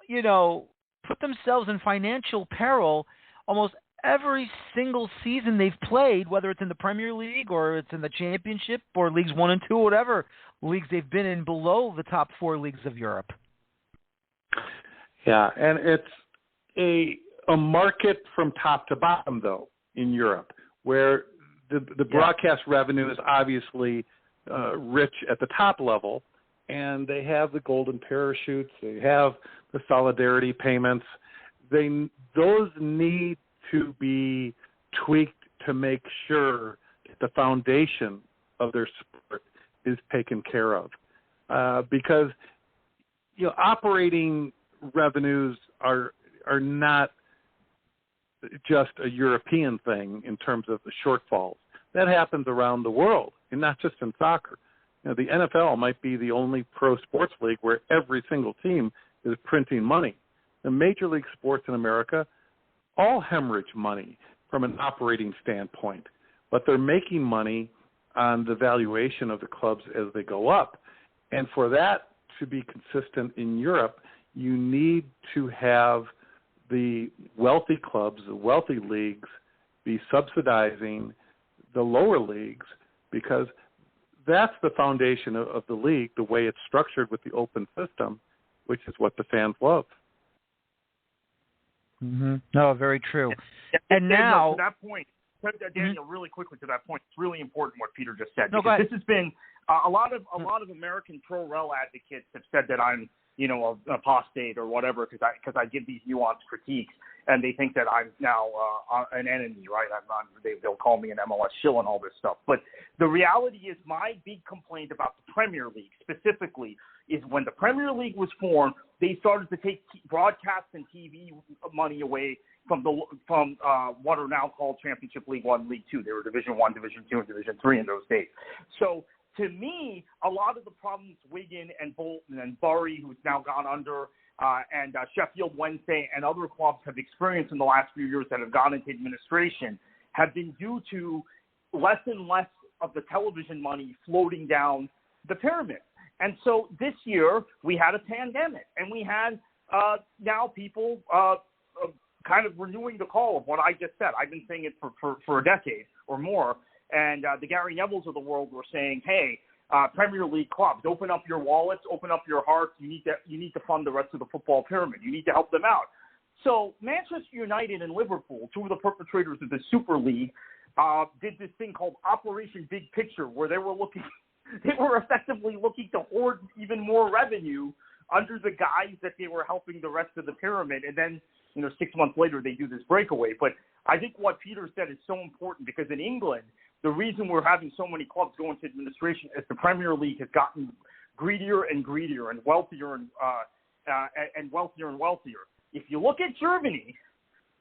put themselves in financial peril almost every single season they've played, whether it's in the Premier League or it's in the Championship or Leagues 1 and 2, whatever leagues they've been in below the top four leagues of Europe. Yeah, and it's a market from top to bottom, though, in Europe, where the broadcast revenue is obviously rich at the top level, and they have the golden parachutes, they have the solidarity payments. Those need to be tweaked to make sure that the foundation of their sport is taken care of. Because, operating revenues are not just a European thing in terms of the shortfalls. That happens around the world, and not just in soccer. The NFL might be the only pro sports league where every single team is printing money. The major league sports in America all hemorrhage money from an operating standpoint, but they're making money on the valuation of the clubs as they go up. And for that to be consistent in Europe, you need to have the wealthy clubs, the wealthy leagues, be subsidizing the lower leagues, because that's the foundation of the league, the way it's structured with the open system, which is what the fans love. Mm-hmm. No, very true. And Daniel, now, to that point, Daniel, really quickly to that point, it's really important what Peter just said. No, because this has been a lot of American pro rel advocates have said that I'm an apostate or whatever because I give these nuanced critiques, and they think that I'm now an enemy, right? They'll call me an MLS shill and all this stuff. But the reality is, my big complaint about the Premier League specifically is when the Premier League was formed, they started to take broadcast and TV money away from what are now called Championship League 1, League 2. They were Division 1, Division 2, and Division 3 in those days. So to me, a lot of the problems Wigan and Bolton and Bury, who's now gone under, and Sheffield Wednesday and other clubs have experienced in the last few years that have gone into administration have been due to less and less of the television money floating down the pyramid. And so this year we had a pandemic, and we had now people kind of renewing the call of what I just said. I've been saying it for a decade or more. And the Gary Nevilles of the world were saying, hey, Premier League clubs, open up your wallets, open up your hearts. You need to fund the rest of the football pyramid. You need to help them out. So Manchester United and Liverpool, two of the perpetrators of the Super League, did this thing called Operation Big Picture, where they were effectively looking to hoard even more revenue under the guise that they were helping the rest of the pyramid. And then, 6 months later, they do this breakaway. But I think what Peter said is so important, because in England, the reason we're having so many clubs go into administration is the Premier League has gotten greedier and greedier and wealthier and wealthier and wealthier. If you look at Germany,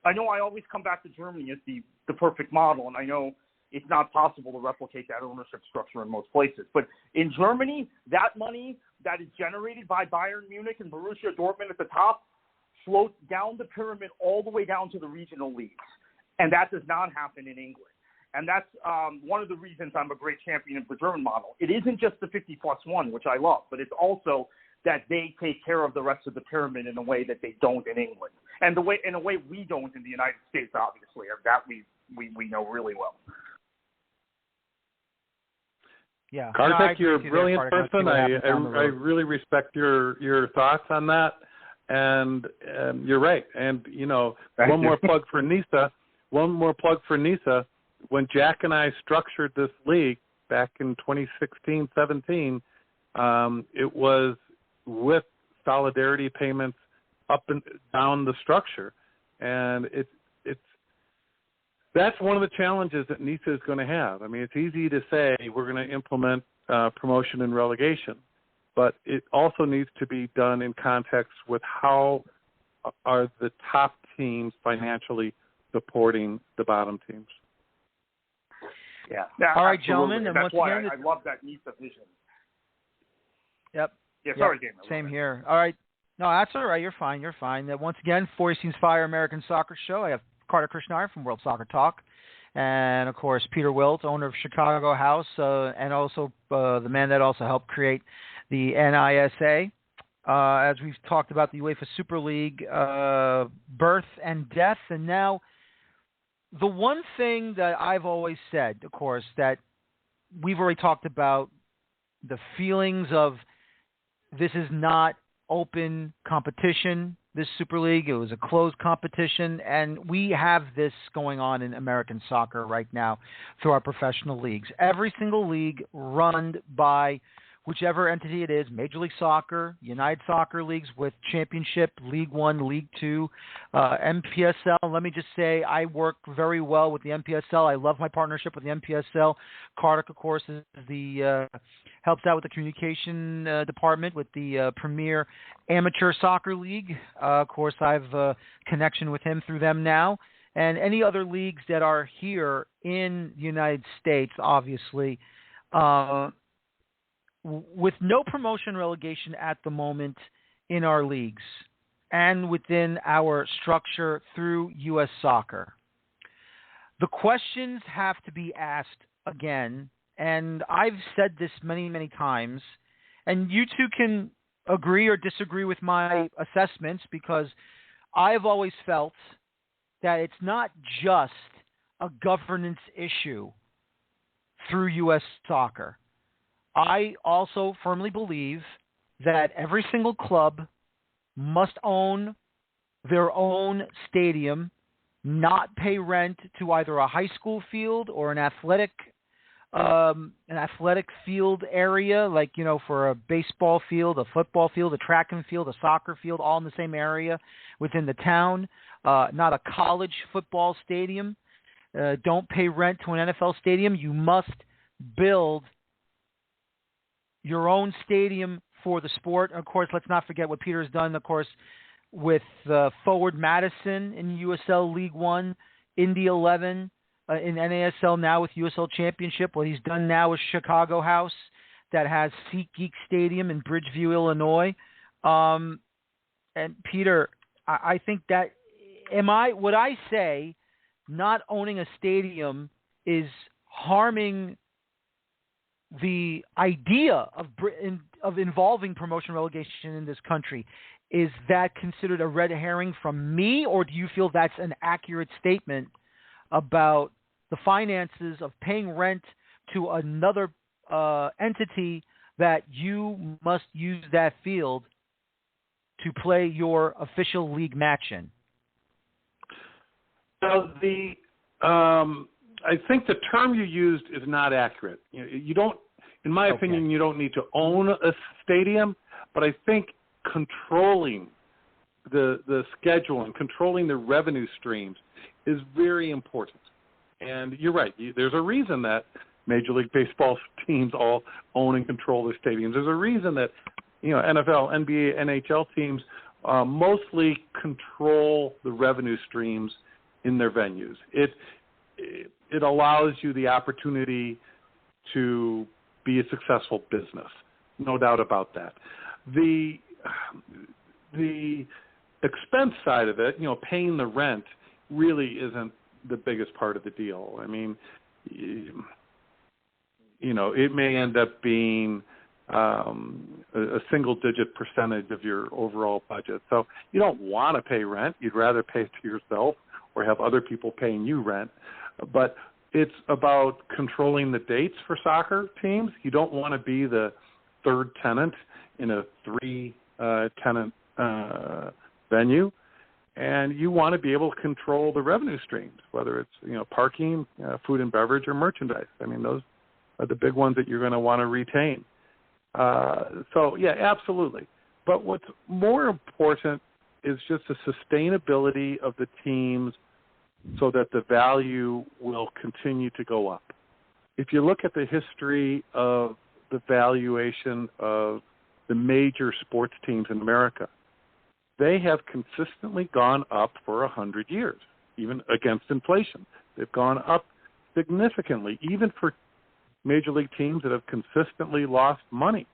I know I always come back to Germany as the perfect model, and I know it's not possible to replicate that ownership structure in most places. But in Germany, that money that is generated by Bayern Munich and Borussia Dortmund at the top floats down the pyramid all the way down to the regional leagues. And that does not happen in England. And that's one of the reasons I'm a great champion of the German model. It isn't just the 50+1, which I love, but it's also that they take care of the rest of the pyramid in a way that they don't in England. And in a way we don't in the United States, obviously. That we know really well. Yeah. Kartik, you're a brilliant person. I really respect your thoughts on that. And you're right. And, one more plug for NISA. When Jack and I structured this league back in 2016-17, it was with solidarity payments up and down the structure. And that's one of the challenges that NISA is going to have. I mean, it's easy to say we're going to implement promotion and relegation, but it also needs to be done in context with how are the top teams financially supporting the bottom teams. Yeah. All right, gentlemen. And that's once why again, I love that NISA vision. Yep. Yeah, sorry, Daniel. Same here. All right. No, that's all right. You're fine. Once again, Four Scenes Fire American Soccer Show. I have Carter Krishnaiyer from World Soccer Talk. And, of course, Peter Wilt, owner of Chicago House, and also the man that also helped create the NISA. As we've talked about the UEFA Super League birth and death. And now the one thing that I've always said, of course, that we've already talked about the feelings of this is not open competition, this Super League. It was a closed competition, and we have this going on in American soccer right now through our professional leagues. Every single league run by whichever entity it is, Major League Soccer, United Soccer Leagues with Championship, League One, League Two, MPSL. Let me just say I work very well with the MPSL. I love my partnership with the MPSL. Carter, of course, is helps out with the communication department with the Premier Amateur Soccer League. Of course, I have a connection with him through them now. And any other leagues that are here in the United States, obviously, with no promotion relegation at the moment in our leagues and within our structure through U.S. Soccer. The questions have to be asked again, and I've said this many, many times, and you two can agree or disagree with my assessments, because I've always felt that it's not just a governance issue through U.S. Soccer. I also firmly believe that every single club must own their own stadium, not pay rent to either a high school field or an athletic field area, like, for a baseball field, a football field, a track and field, a soccer field, all in the same area within the town, not a college football stadium. Don't pay rent to an NFL stadium. You must build your own stadium for the sport. Of course, let's not forget what Peter has done, of course, with Forward Madison in USL League One, Indy 11 in NASL now with USL Championship. What he's done now with Chicago House that has SeatGeek Stadium in Bridgeview, Illinois. And Peter, I think that would I say not owning a stadium is harming the idea of involving promotion relegation in this country? Is that considered a red herring from me, or do you feel that's an accurate statement about the finances of paying rent to another entity that you must use that field to play your official league match in? Well, I think the term you used is not accurate. You don't, in my opinion, you don't need to own a stadium, but I think controlling the schedule and controlling the revenue streams is very important. And you're right. There's a reason that Major League Baseball teams all own and control their stadiums. There's a reason that NFL, NBA, NHL teams mostly control the revenue streams in their venues. It allows you the opportunity to be a successful business, no doubt about that. The expense side of it, paying the rent, really isn't the biggest part of the deal. I mean, it may end up being a single-digit percentage of your overall budget. So you don't want to pay rent. You'd rather pay it to yourself or have other people paying you rent. But it's about controlling the dates for soccer teams. You don't want to be the third tenant in a three-tenant venue. And you want to be able to control the revenue streams, whether it's parking, food and beverage, or merchandise. I mean, those are the big ones that you're going to want to retain. So, yeah, absolutely. But what's more important is just the sustainability of the teams so that the value will continue to go up. If you look at the history of the valuation of the major sports teams in America, they have consistently gone up for 100 years, even against inflation. They've gone up significantly, even for major league teams that have consistently lost money.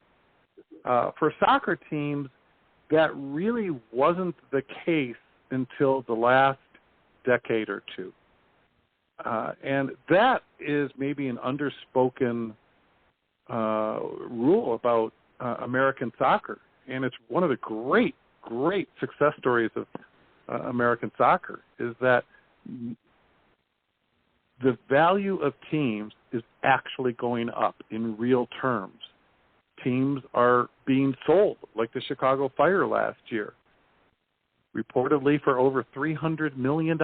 For soccer teams, that really wasn't the case until the last decade or two. And that is maybe an underspoken rule about American soccer. And it's one of the great success stories of American soccer is that the value of teams is actually going up in real terms. Teams are being sold, like the Chicago Fire last year, reportedly for over $300 million.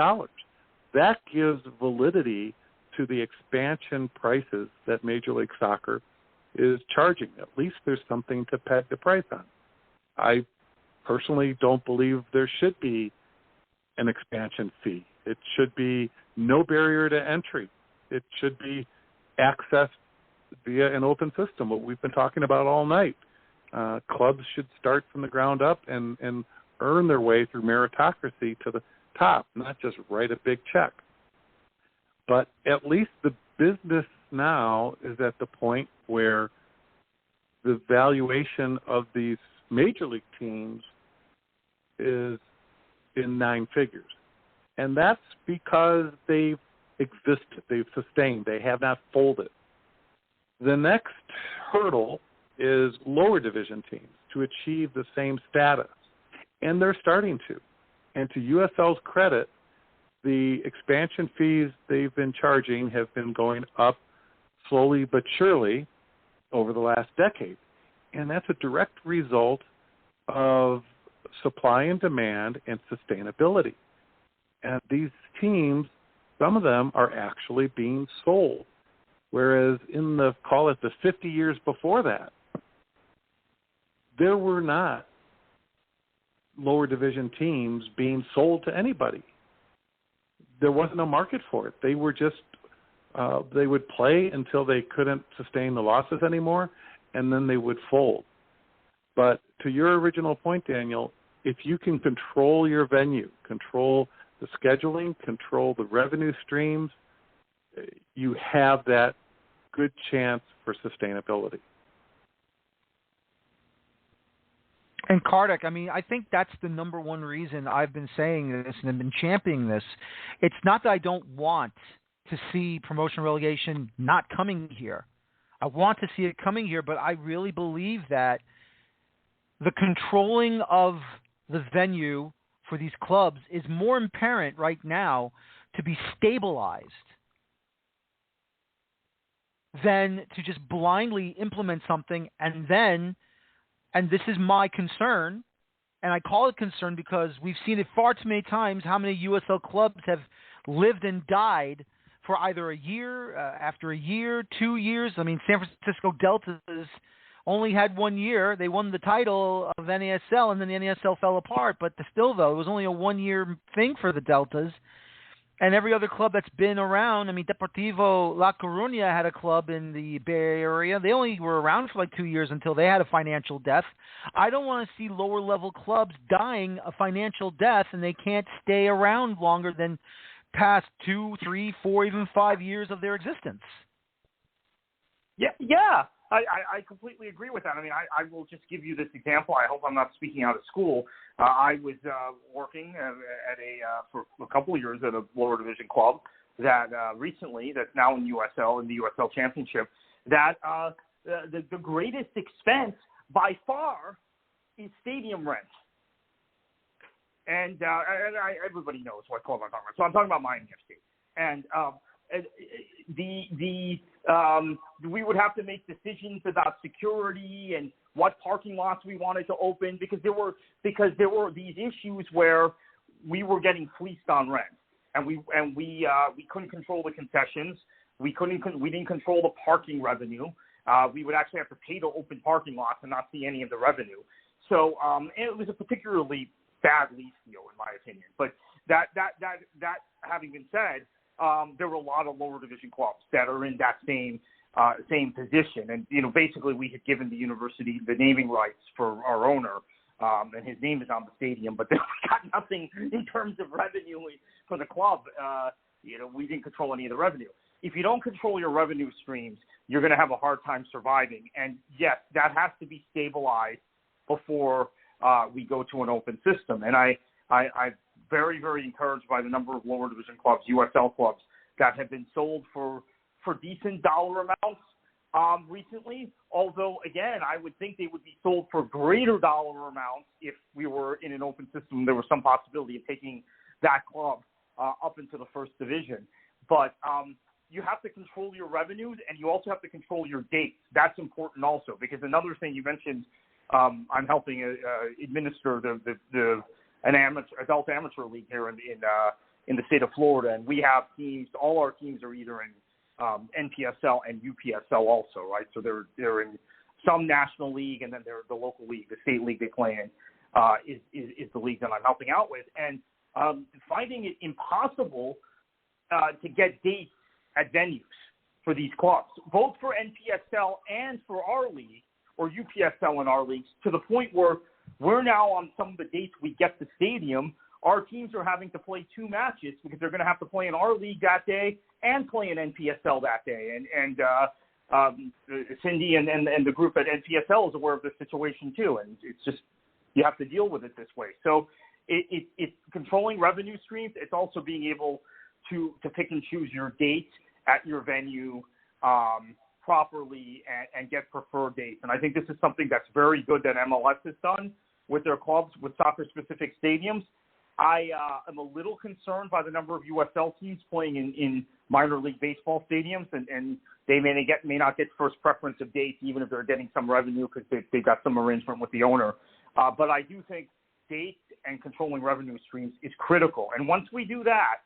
That gives validity to the expansion prices that Major League Soccer is charging. At least there's something to peg the price on. I personally don't believe there should be an expansion fee. It should be no barrier to entry. It should be accessed via an open system, what we've been talking about all night. Clubs should start from the ground up and earn their way through meritocracy to the top, not just write a big check. But at least the business now is at the point where the valuation of these major league teams is in nine figures. And that's because they've existed, they've sustained, they have not folded. The next hurdle is lower division teams to achieve the same status. And they're starting to. And to USL's credit, the expansion fees they've been charging have been going up slowly but surely over the last decade. And that's a direct result of supply and demand and sustainability. And these teams, some of them are actually being sold. Whereas in the 50 years before that, there were not lower division teams being sold to anybody. There wasn't no market for it. They were just, they would play until they couldn't sustain the losses anymore, and then they would fold. But to your original point, Daniel, if you can control your venue, control the scheduling, control the revenue streams, you have that good chance for sustainability. And Kartik, I mean, I think that's the number one reason I've been saying this and I've been championing this. It's not that I don't want to see promotion relegation not coming here. I want to see it coming here, but I really believe that the controlling of the venue for these clubs is more apparent right now to be stabilized than to just blindly implement something and then, and this is my concern, and I call it concern because we've seen it far too many times how many USL clubs have lived and died for either a year, after a year, 2 years. I mean, San Francisco Deltas only had 1 year. They won the title of NASL, and then the NASL fell apart. But still, though, it was only a 1 year thing for the Deltas. And every other club that's been around, I mean, Deportivo La Coruña had a club in the Bay Area. They only were around for like 2 years until they had a financial death. I don't want to see lower-level clubs dying a financial death, and they can't stay around longer than past 2, 3, 4, even 5 years of their existence. Yeah. I completely agree with that. I mean, I will just give you this example. I hope I'm not speaking out of school. I was working for a couple of years at a lower division club that recently, that's now in USL, in the USL Championship, that the greatest expense by far is stadium rent. And everybody knows what club I'm talking about. So I'm talking about Miami FC. And we would have to make decisions about security and what parking lots we wanted to open because there were these issues where we were getting fleeced on rent, and we couldn't control the concessions. We didn't control the parking revenue. We would actually have to pay to open parking lots and not see any of the revenue. So it was a particularly bad lease deal in my opinion. But that having been said, there were a lot of lower division clubs that are in that same position. And, basically we had given the university the naming rights for our owner, and his name is on the stadium, but they got nothing in terms of revenue for the club. We didn't control any of the revenue. If you don't control your revenue streams, you're going to have a hard time surviving. And yes, that has to be stabilized before we go to an open system. And I'm very, very encouraged by the number of lower division clubs, USL clubs, that have been sold for decent dollar amounts recently. Although, again, I would think they would be sold for greater dollar amounts if we were in an open system. There was some possibility of taking that club up into the first division. But you have to control your revenues, and you also have to control your dates. That's important also, because another thing you mentioned, I'm helping administer an adult amateur league here in the state of Florida, and we have teams. All our teams are either in NPSL and UPSL also, right? So they're in some national league, and then they're the local league, the state league they play in is the league that I'm helping out with, and finding it impossible to get dates at venues for these clubs, both for NPSL and for our league, or UPSL and our leagues, to the point where we're now on some of the dates we get the stadium. Our teams are having to play 2 matches because they're going to have to play in our league that day and play in NPSL that day. And Cindy and the group at NPSL is aware of this situation too. And it's just, you have to deal with it this way. So it's controlling revenue streams. It's also being able to pick and choose your dates at your venue properly and get preferred dates. And I think this is something that's very good that MLS has done with their clubs, with soccer-specific stadiums. I am a little concerned by the number of USL teams playing in minor league baseball stadiums, and they may not get first preference of dates, even if they're getting some revenue because they've got some arrangement with the owner. But I do think states and controlling revenue streams is critical. And once we do that,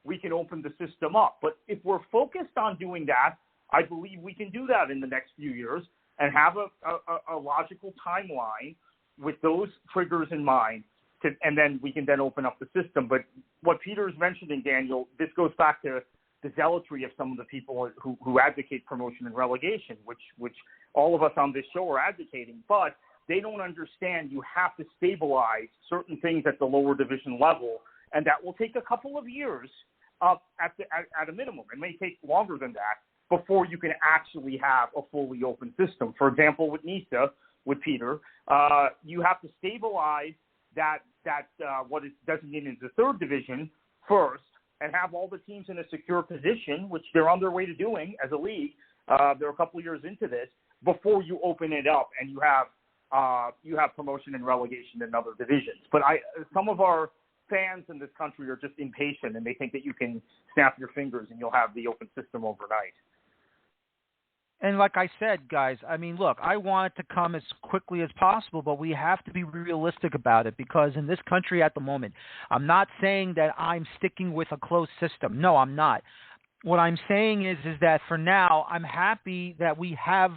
we can open the system up. But if we're focused on doing that, I believe we can do that in the next few years and have a logical timeline with those triggers in mind, and then we can then open up the system. But what Peter is mentioning, Daniel, this goes back to the zealotry of some of the people who advocate promotion and relegation, which all of us on this show are advocating. But they don't understand you have to stabilize certain things at the lower division level, and that will take a couple of years at a minimum. It may take longer than that before you can actually have a fully open system. For example, with NISA, with Peter, you have to stabilize that what is designated as the third division first, and have all the teams in a secure position, which they're on their way to doing as a league. They're a couple of years into this before you open it up and you have promotion and relegation in other divisions. But some of our fans in this country are just impatient, and they think that you can snap your fingers and you'll have the open system overnight. And like I said, guys, I mean, look, I want it to come as quickly as possible, but we have to be realistic about it, because in this country at the moment, I'm not saying that I'm sticking with a closed system. No, I'm not. What I'm saying is that for now, I'm happy that we have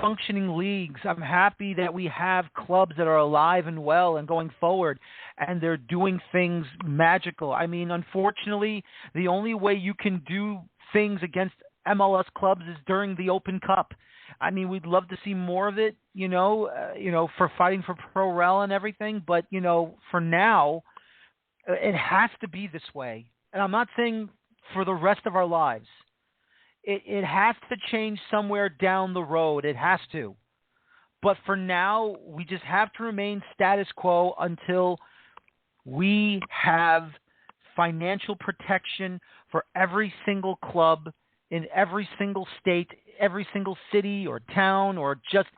functioning leagues. I'm happy that we have clubs that are alive and well and going forward, and they're doing things magical. I mean, unfortunately, the only way you can do things against MLS clubs is during the Open Cup. I mean, we'd love to see more of it, for fighting for pro rel and everything. But, for now, it has to be this way. And I'm not saying for the rest of our lives. It has to change somewhere down the road. It has to. But for now, we just have to remain status quo until we have financial protection for every single club in every single state, every single city or town, or just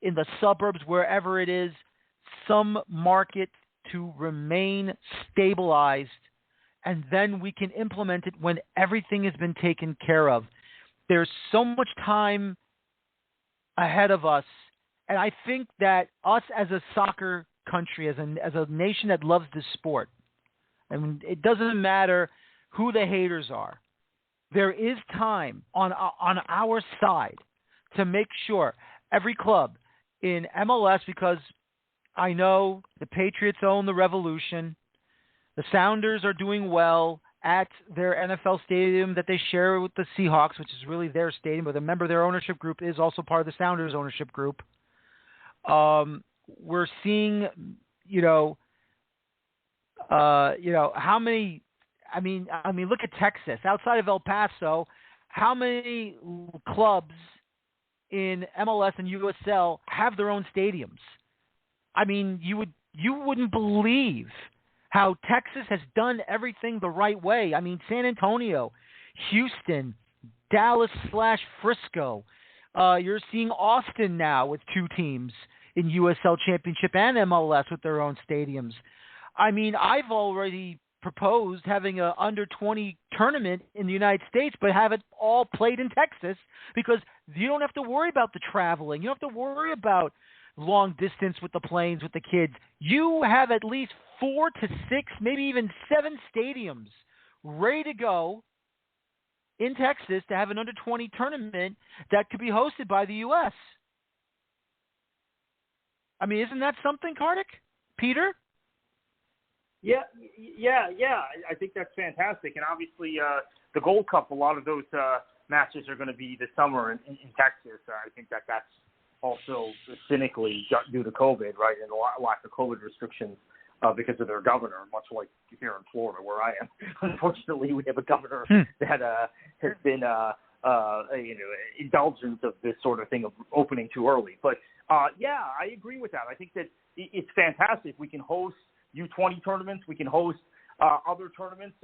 in the suburbs, wherever it is, some market to remain stabilized, and then we can implement it when everything has been taken care of. There's so much time ahead of us, and I think that us as a soccer country, as a nation that loves this sport, and it doesn't matter who the haters are, there is time on our side to make sure every club in MLS, because I know the Patriots own the Revolution, the Sounders are doing well at their NFL stadium that they share with the Seahawks, which is really their stadium, but remember their ownership group is also part of the Sounders ownership group. We're seeing, how many. I mean, look at Texas. Outside of El Paso, how many clubs in MLS and USL have their own stadiums? I mean, you wouldn't believe how Texas has done everything the right way. I mean, San Antonio, Houston, Dallas/Frisco. You're seeing Austin now with two teams in USL Championship and MLS with their own stadiums. I mean, I've already proposed having a under-20 tournament in the United States, but have it all played in Texas, because you don't have to worry about the traveling. You don't have to worry about long distance with the planes, with the kids. You have at least 4 to 6, maybe even 7 stadiums ready to go in Texas to have an under-20 tournament that could be hosted by the U.S. I mean, isn't that something, Kartik? Peter? Yeah. I think that's fantastic. And obviously, the Gold Cup, a lot of those matches are going to be this summer in Texas. I think that's also cynically due to COVID, right, and a lack of COVID restrictions because of their governor, much like here in Florida where I am. Unfortunately, we have a governor that has been indulgent of this sort of thing of opening too early. But, I agree with that. I think that it's fantastic. We can host U20 tournaments. We can host other tournaments,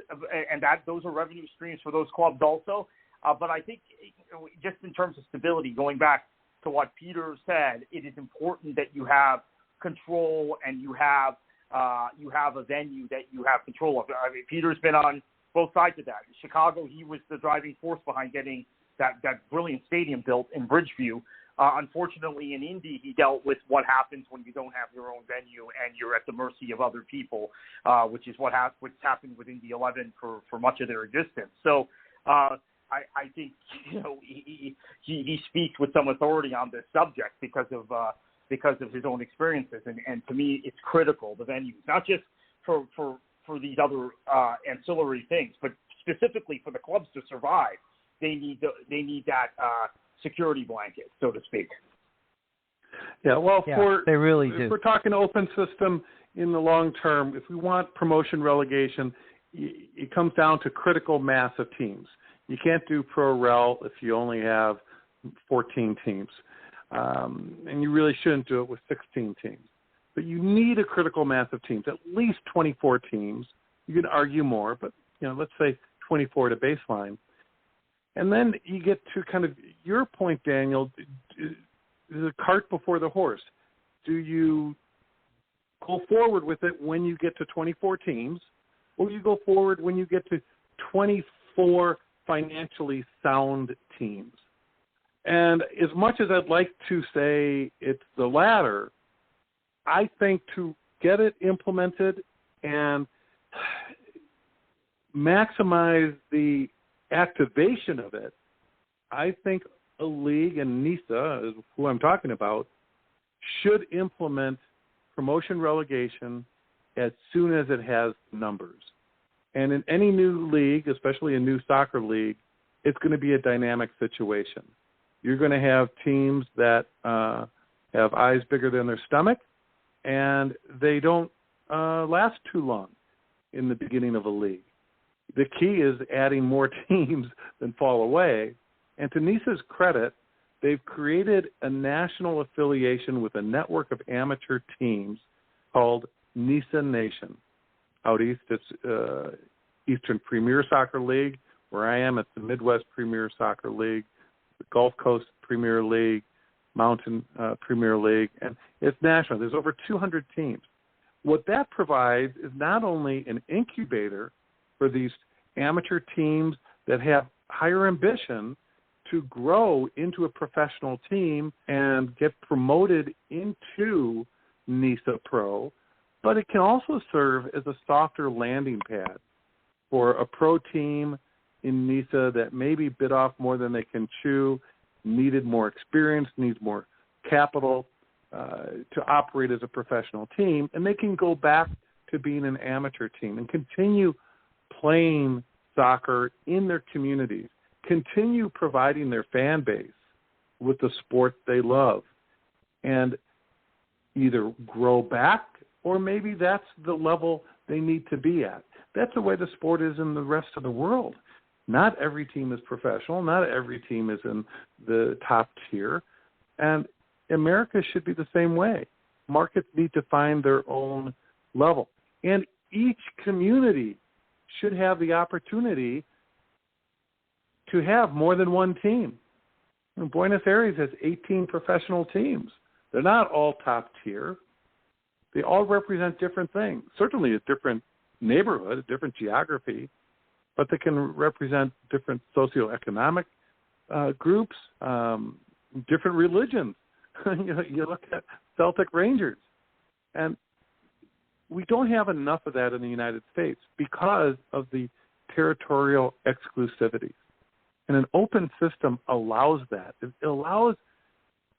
and those are revenue streams for those clubs also. But I think just in terms of stability, going back to what Peter said, it is important that you have control and you have a venue that you have control of. I mean, Peter's been on both sides of that. In Chicago, he was the driving force behind getting that brilliant stadium built in Bridgeview. Unfortunately, in Indy, he dealt with what happens when you don't have your own venue and you're at the mercy of other people, which is what's happened with Indy 11 for much of their existence. So I think he speaks with some authority on this subject because of his own experiences, and to me, it's critical, the venues, not just for these other ancillary things, but specifically for the clubs to survive. They need that security blanket, so to speak. Yeah, well, they really do. If we're talking open system in the long term, if we want promotion relegation, it comes down to critical mass of teams. You can't do pro rel if you only have 14 teams, and you really shouldn't do it with 16 teams. But you need a critical mass of teams, at least 24 teams. You can argue more, but let's say 24 to baseline. And then you get to kind of your point, Daniel, the cart before the horse. Do you go forward with it when you get to 24 teams, or you go forward when you get to 24 financially sound teams? And as much as I'd like to say it's the latter, I think to get it implemented and maximize the activation of it, I think a league, and NISA is who I'm talking about, should implement promotion relegation as soon as it has numbers. And in any new league, especially a new soccer league, it's going to be a dynamic situation. You're going to have teams that have eyes bigger than their stomach, and they don't last too long in the beginning of a league. The key is adding more teams than fall away. And to NISA's credit, they've created a national affiliation with a network of amateur teams called NISA Nation. Out east, it's Eastern Premier Soccer League. Where I am, it's the Midwest Premier Soccer League, the Gulf Coast Premier League, Mountain Premier League, and it's national. There's over 200 teams. What that provides is not only an incubator for these amateur teams that have higher ambition to grow into a professional team and get promoted into NISA Pro, but it can also serve as a softer landing pad for a pro team in NISA that maybe bit off more than they can chew, needed more experience, needs more capital to operate as a professional team, and they can go back to being an amateur team and continue playing soccer in their communities, continue providing their fan base with the sport they love, and either grow back or maybe that's the level they need to be at. That's the way the sport is in the rest of the world. Not every team is professional. Not every team is in the top tier. And America should be the same way. Markets need to find their own level. And each community should have the opportunity to have more than one team. And Buenos Aires has 18 professional teams. They're not all top tier. They all represent different things. Certainly a different neighborhood, a different geography, but they can represent different socioeconomic groups, different religions. You look at Celtic Rangers, and we don't have enough of that in the United States because of the territorial exclusivity. And an open system allows that. It allows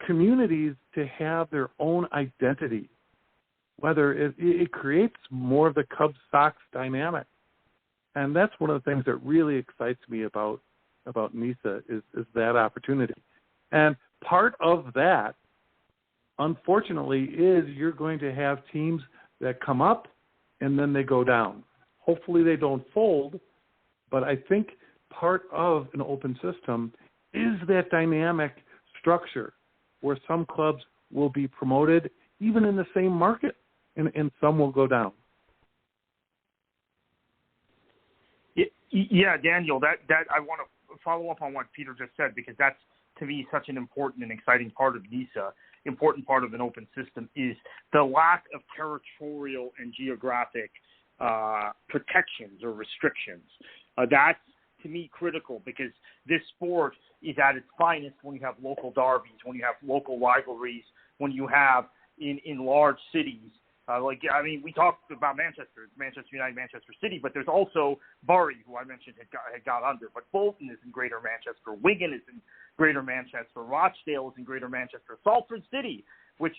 communities to have their own identity, whether it creates more of the Cubs-Sox dynamic. And that's one of the things that really excites me about NISA is that opportunity. And part of that, unfortunately, is you're going to have teams that come up and then they go down. Hopefully they don't fold, but I think part of an open system is that dynamic structure where some clubs will be promoted even in the same market and some will go down. Yeah, Daniel, that I want to follow up on what Peter just said, because that's, to me, such an important and exciting part of NISA. Important part of an open system is the lack of territorial and geographic protections or restrictions. That's, to me, critical because this sport is at its finest when you have local derbies, when you have local rivalries, when you have in large cities. We talked about Manchester. It's Manchester United, Manchester City, but there's also Bury, who I mentioned had got under. But Bolton is in Greater Manchester. Wigan is in Greater Manchester. Rochdale is in Greater Manchester. Salford City, which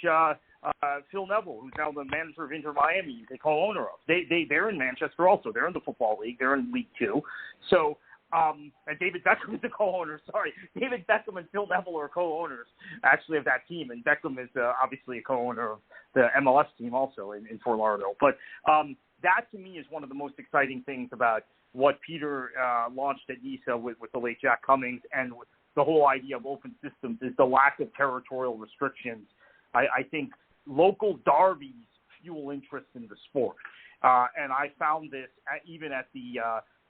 Phil Neville, who's now the manager of Inter Miami, is a co-owner of. They're in Manchester also. They're in the Football League. They're in League Two. So, and David Beckham is the co-owner. Sorry, David Beckham and Phil Neville are co-owners actually of that team, and Beckham is obviously a co-owner of the MLS team also in Fort Lauderdale. But that to me is one of the most exciting things about what Peter launched at NISA with the late Jack Cummings and with the whole idea of open systems is the lack of territorial restrictions. I think local derbies fuel interest in the sport, and I found this even at the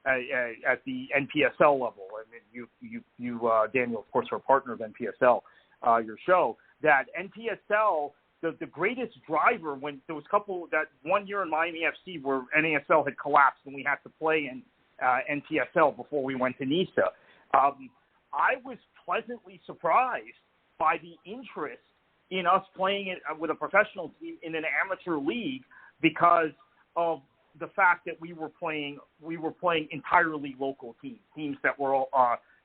NPSL level. I mean, you Daniel, of course, are a partner of NPSL, your show. That NPSL, the greatest driver when there was that 1 year in Miami FC where NASL had collapsed and we had to play in NPSL before we went to NISA. I was pleasantly surprised by the interest in us playing it with a professional team in an amateur league because of the fact that we were playing entirely local teams that were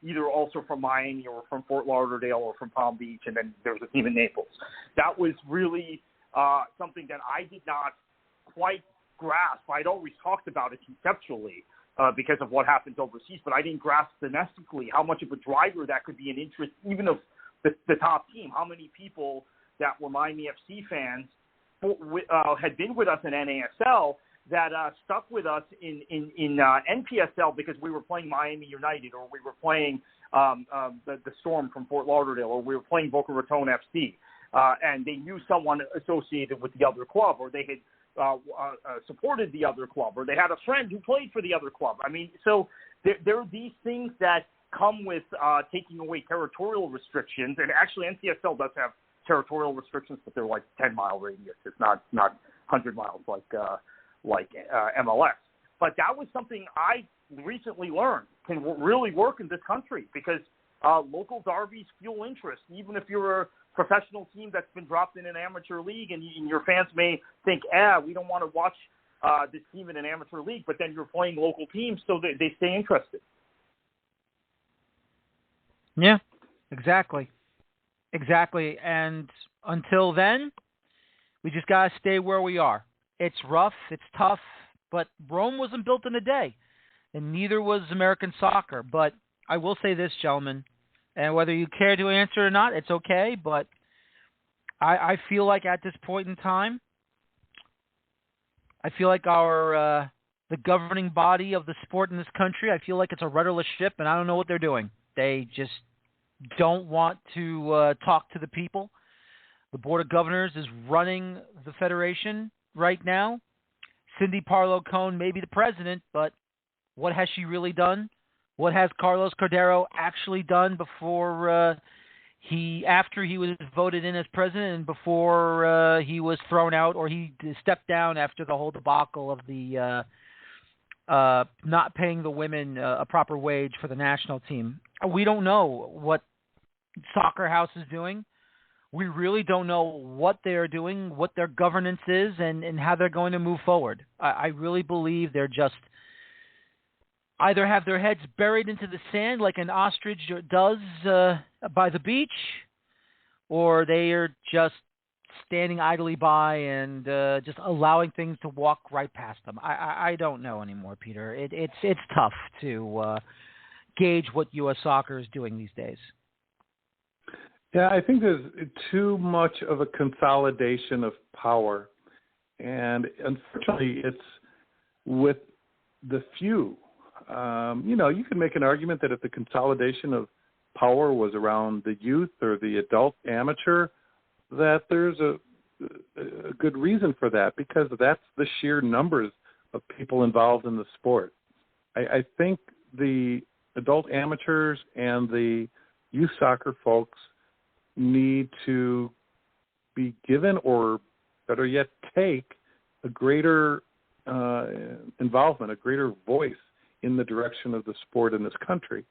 either also from Miami or from Fort Lauderdale or from Palm Beach, and then there was a team in Naples. That was really something that I did not quite grasp. I'd always talked about it conceptually because of what happens overseas, but I didn't grasp domestically how much of a driver that could be an interest even of the top team. How many people that were Miami FC fans had been with us in NASL that stuck with us in NPSL because we were playing Miami United or we were playing the Storm from Fort Lauderdale or we were playing Boca Raton FC, and they knew someone associated with the other club or they had supported the other club or they had a friend who played for the other club. I mean, so there are these things that come with taking away territorial restrictions, and actually NCSL does have territorial restrictions, but they're like 10-mile radius. It's not 100 miles like MLS. But that was something I recently learned can really work in this country because local derbies fuel interest. Even if you're a professional team that's been dropped in an amateur league and your fans may think, we don't want to watch this team in an amateur league, but then you're playing local teams, so they stay interested. Yeah, exactly. And until then, we just got to stay where we are. It's rough, it's tough, but Rome wasn't built in a day, and neither was American soccer. But I will say this, gentlemen, and whether you care to answer or not, it's okay, but I feel like at this point in time, I feel like the governing body of the sport in this country, I feel like it's a rudderless ship, and I don't know what they're doing. They just don't want to talk to the people. The Board of Governors is running the federation right now. Cindy Parlow-Cone may be the president, but what has she really done? What has Carlos Cordero actually done after he was voted in as president and before he was thrown out or he stepped down after the whole debacle of the not paying the women a proper wage for the national team? We don't know what Soccer House is doing. We really don't know what they are doing, what their governance is, and how they're going to move forward. I really believe they're just either have their heads buried into the sand like an ostrich does by the beach, or they are just standing idly by and just allowing things to walk right past them. I don't know anymore, Peter. It's tough to gauge what U.S. soccer is doing these days. Yeah, I think there's too much of a consolidation of power. And unfortunately, it's with the few. You can make an argument that if the consolidation of power was around the youth or the adult amateur, that there's a good reason for that because that's the sheer numbers of people involved in the sport. I think the adult amateurs and the youth soccer folks need to be given, or better yet, take a greater involvement, a greater voice in the direction of the sport in this country.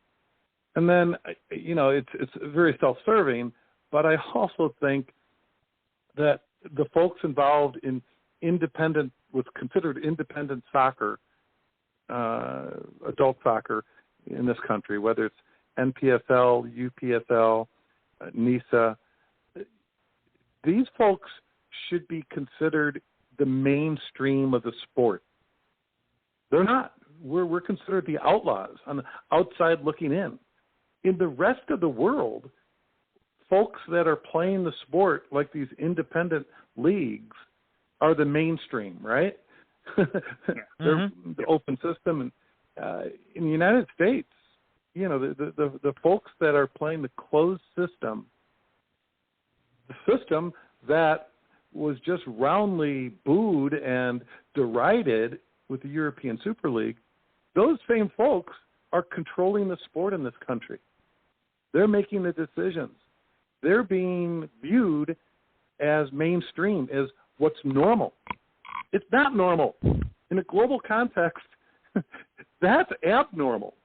And then, it's very self-serving, but I also think that the folks involved in what's considered independent soccer, adult soccer in this country, whether it's NPSL, UPSL, NISA, these folks should be considered the mainstream of the sport. They're not. We're considered the outlaws on the outside looking in. In the rest of the world, folks that are playing the sport like these independent leagues are the mainstream, right? They're the open system. And in the United States, the folks that are playing the closed system, the system that was just roundly booed and derided with the European Super League, those same folks are controlling the sport in this country. They're making the decisions. They're being viewed as mainstream, as what's normal. It's not normal. In a global context, that's abnormal.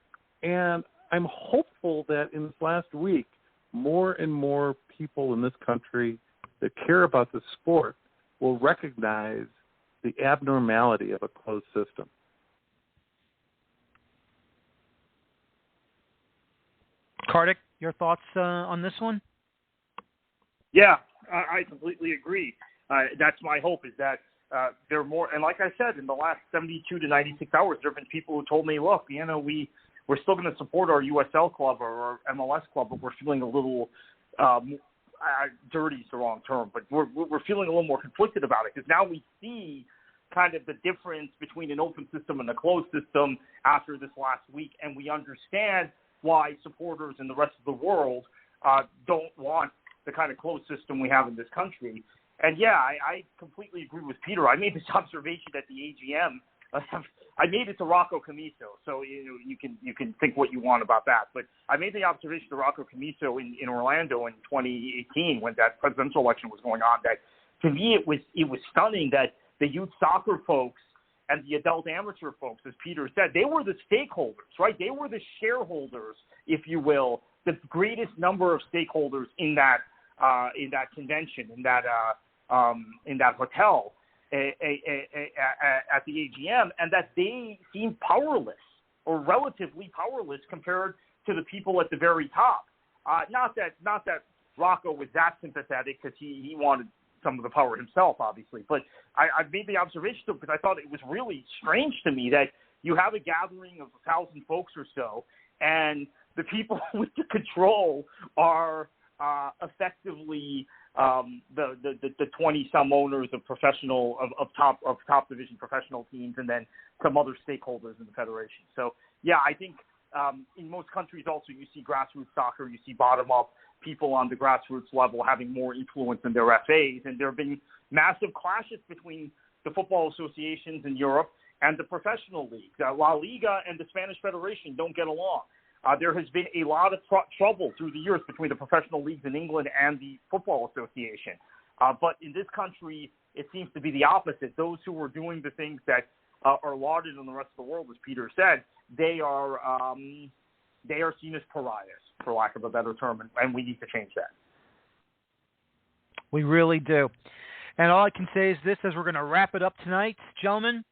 And I'm hopeful that in this last week, more and more people in this country that care about the sport will recognize the abnormality of a closed system. Kartik, your thoughts on this one? Yeah, I completely agree. That's my hope, is that there are more. And like I said, in the last 72 to 96 hours, there have been people who told me, look, we're still going to support our USL club or our MLS club, but we're feeling a little dirty is the wrong term, but we're feeling a little more conflicted about it, because now we see kind of the difference between an open system and a closed system after this last week, and we understand why supporters in the rest of the world don't want the kind of closed system we have in this country. And yeah, I completely agree with Peter. I made this observation at the AGM. I made it to Rocco Commisso, so you can think what you want about that. But I made the observation to Rocco Commisso in Orlando in 2018 when that presidential election was going on, that to me it was stunning that the youth soccer folks and the adult amateur folks, as Peter said, they were the stakeholders, right? They were the shareholders, if you will, the greatest number of stakeholders in that convention, in that hotel at the AGM, and that they seemed powerless or relatively powerless compared to the people at the very top. Not that Rocco was that sympathetic, because he wanted some of the power himself, obviously. But I made the observation because I thought it was really strange to me that you have a gathering of 1,000 folks or so, and the people with the control are effectively the 20-some owners of top division professional teams, and then some other stakeholders in the federation. So yeah, I think in most countries also you see grassroots soccer, you see bottom up people on the grassroots level having more influence in their FAs, and there have been massive clashes between the football associations in Europe and the professional leagues. La Liga and the Spanish Federation don't get along. There has been a lot of trouble through the years between the professional leagues in England and the Football Association. But in this country, it seems to be the opposite. Those who are doing the things that are lauded in the rest of the world, as Peter said, they are seen as pariahs, for lack of a better term, and we need to change that. We really do. And all I can say is this, as we're going to wrap it up tonight, gentlemen,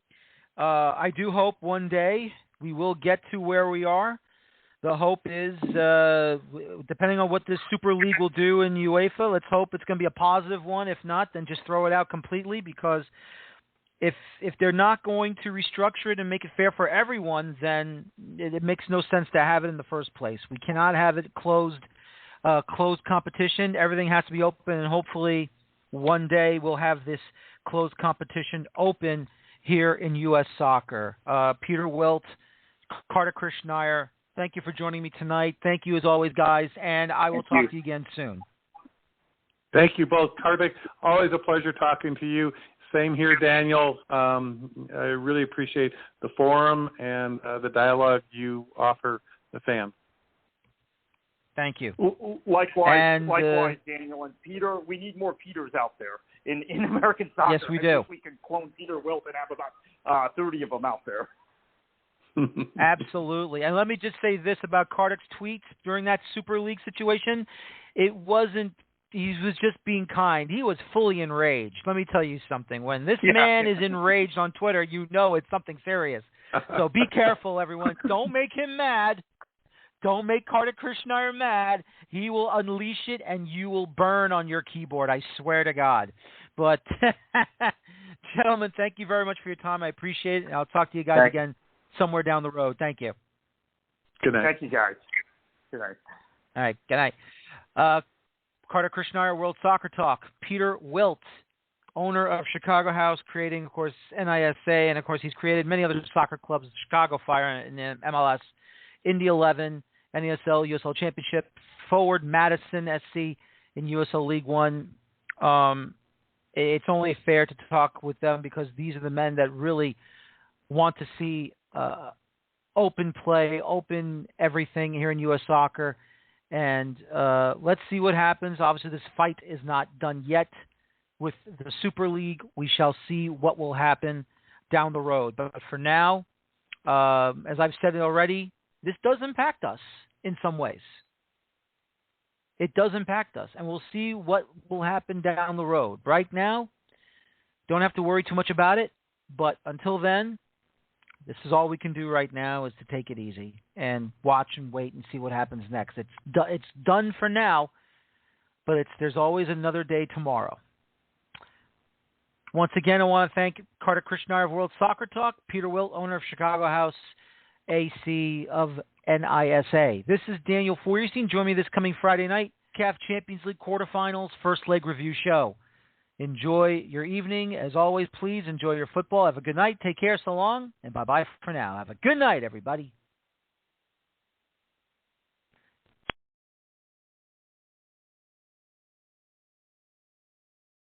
I do hope one day we will get to where we are. The hope is, depending on what this Super League will do in UEFA, let's hope it's going to be a positive one. If not, then just throw it out completely, because if they're not going to restructure it and make it fair for everyone, then it makes no sense to have it in the first place. We cannot have it closed competition. Everything has to be open, and hopefully one day we'll have this closed competition open here in U.S. soccer. Peter Wilt, Kartik Krishnaiyer, thank you for joining me tonight. Thank you as always, guys, and I will talk to you again soon. Thank you both, Kartik. Always a pleasure talking to you. Same here, Daniel. I really appreciate the forum and the dialogue you offer the fans. Thank you. Likewise, Daniel and Peter. We need more Peters out there in American soccer. Yes, we do. We can clone Peter Wilt and have about 30 of them out there. Absolutely. And let me just say this about Kartik's tweets during that Super League situation. It wasn't – he was just being kind. He was fully enraged. Let me tell you something. When this man is enraged on Twitter, you know it's something serious. So be careful, everyone. Don't make him mad. Don't make Kartik Krishnaiyer mad. He will unleash it, and you will burn on your keyboard. I swear to God. But, gentlemen, thank you very much for your time. I appreciate it. And I'll talk to you guys again somewhere down the road. Thank you. Good night. Thank you, guys. Good night. All right. Good night. Kartik Krishnaiyer, World Soccer Talk. Peter Wilt, owner of Chicago House, creating, of course, NISA, and, of course, he's created many other soccer clubs, Chicago Fire in the MLS, Indy 11, NASL, USL Championship, Forward Madison SC in USL League One. It's only fair to talk with them because these are the men that really want to see open play, open everything here in U.S. soccer. And let's see what happens. Obviously, this fight is not done yet with the Super League. We shall see what will happen down the road. But for now, as I've said it already, this does impact us in some ways. It does impact us, and we'll see what will happen down the road. Right now, don't have to worry too much about it, but until then, this is all we can do right now is to take it easy and watch and wait and see what happens next. It's done for now, but there's always another day tomorrow. Once again, I want to thank Kartik Krishnaiyer of World Soccer Talk, Peter Wilt, owner of Chicago House AC of NISA. This is Daniel Feuerstein. Join me this coming Friday night, CAF Champions League quarterfinals, first leg review show. Enjoy your evening. As always, please enjoy your football. Have a good night. Take care. So long. And bye-bye for now. Have a good night, everybody.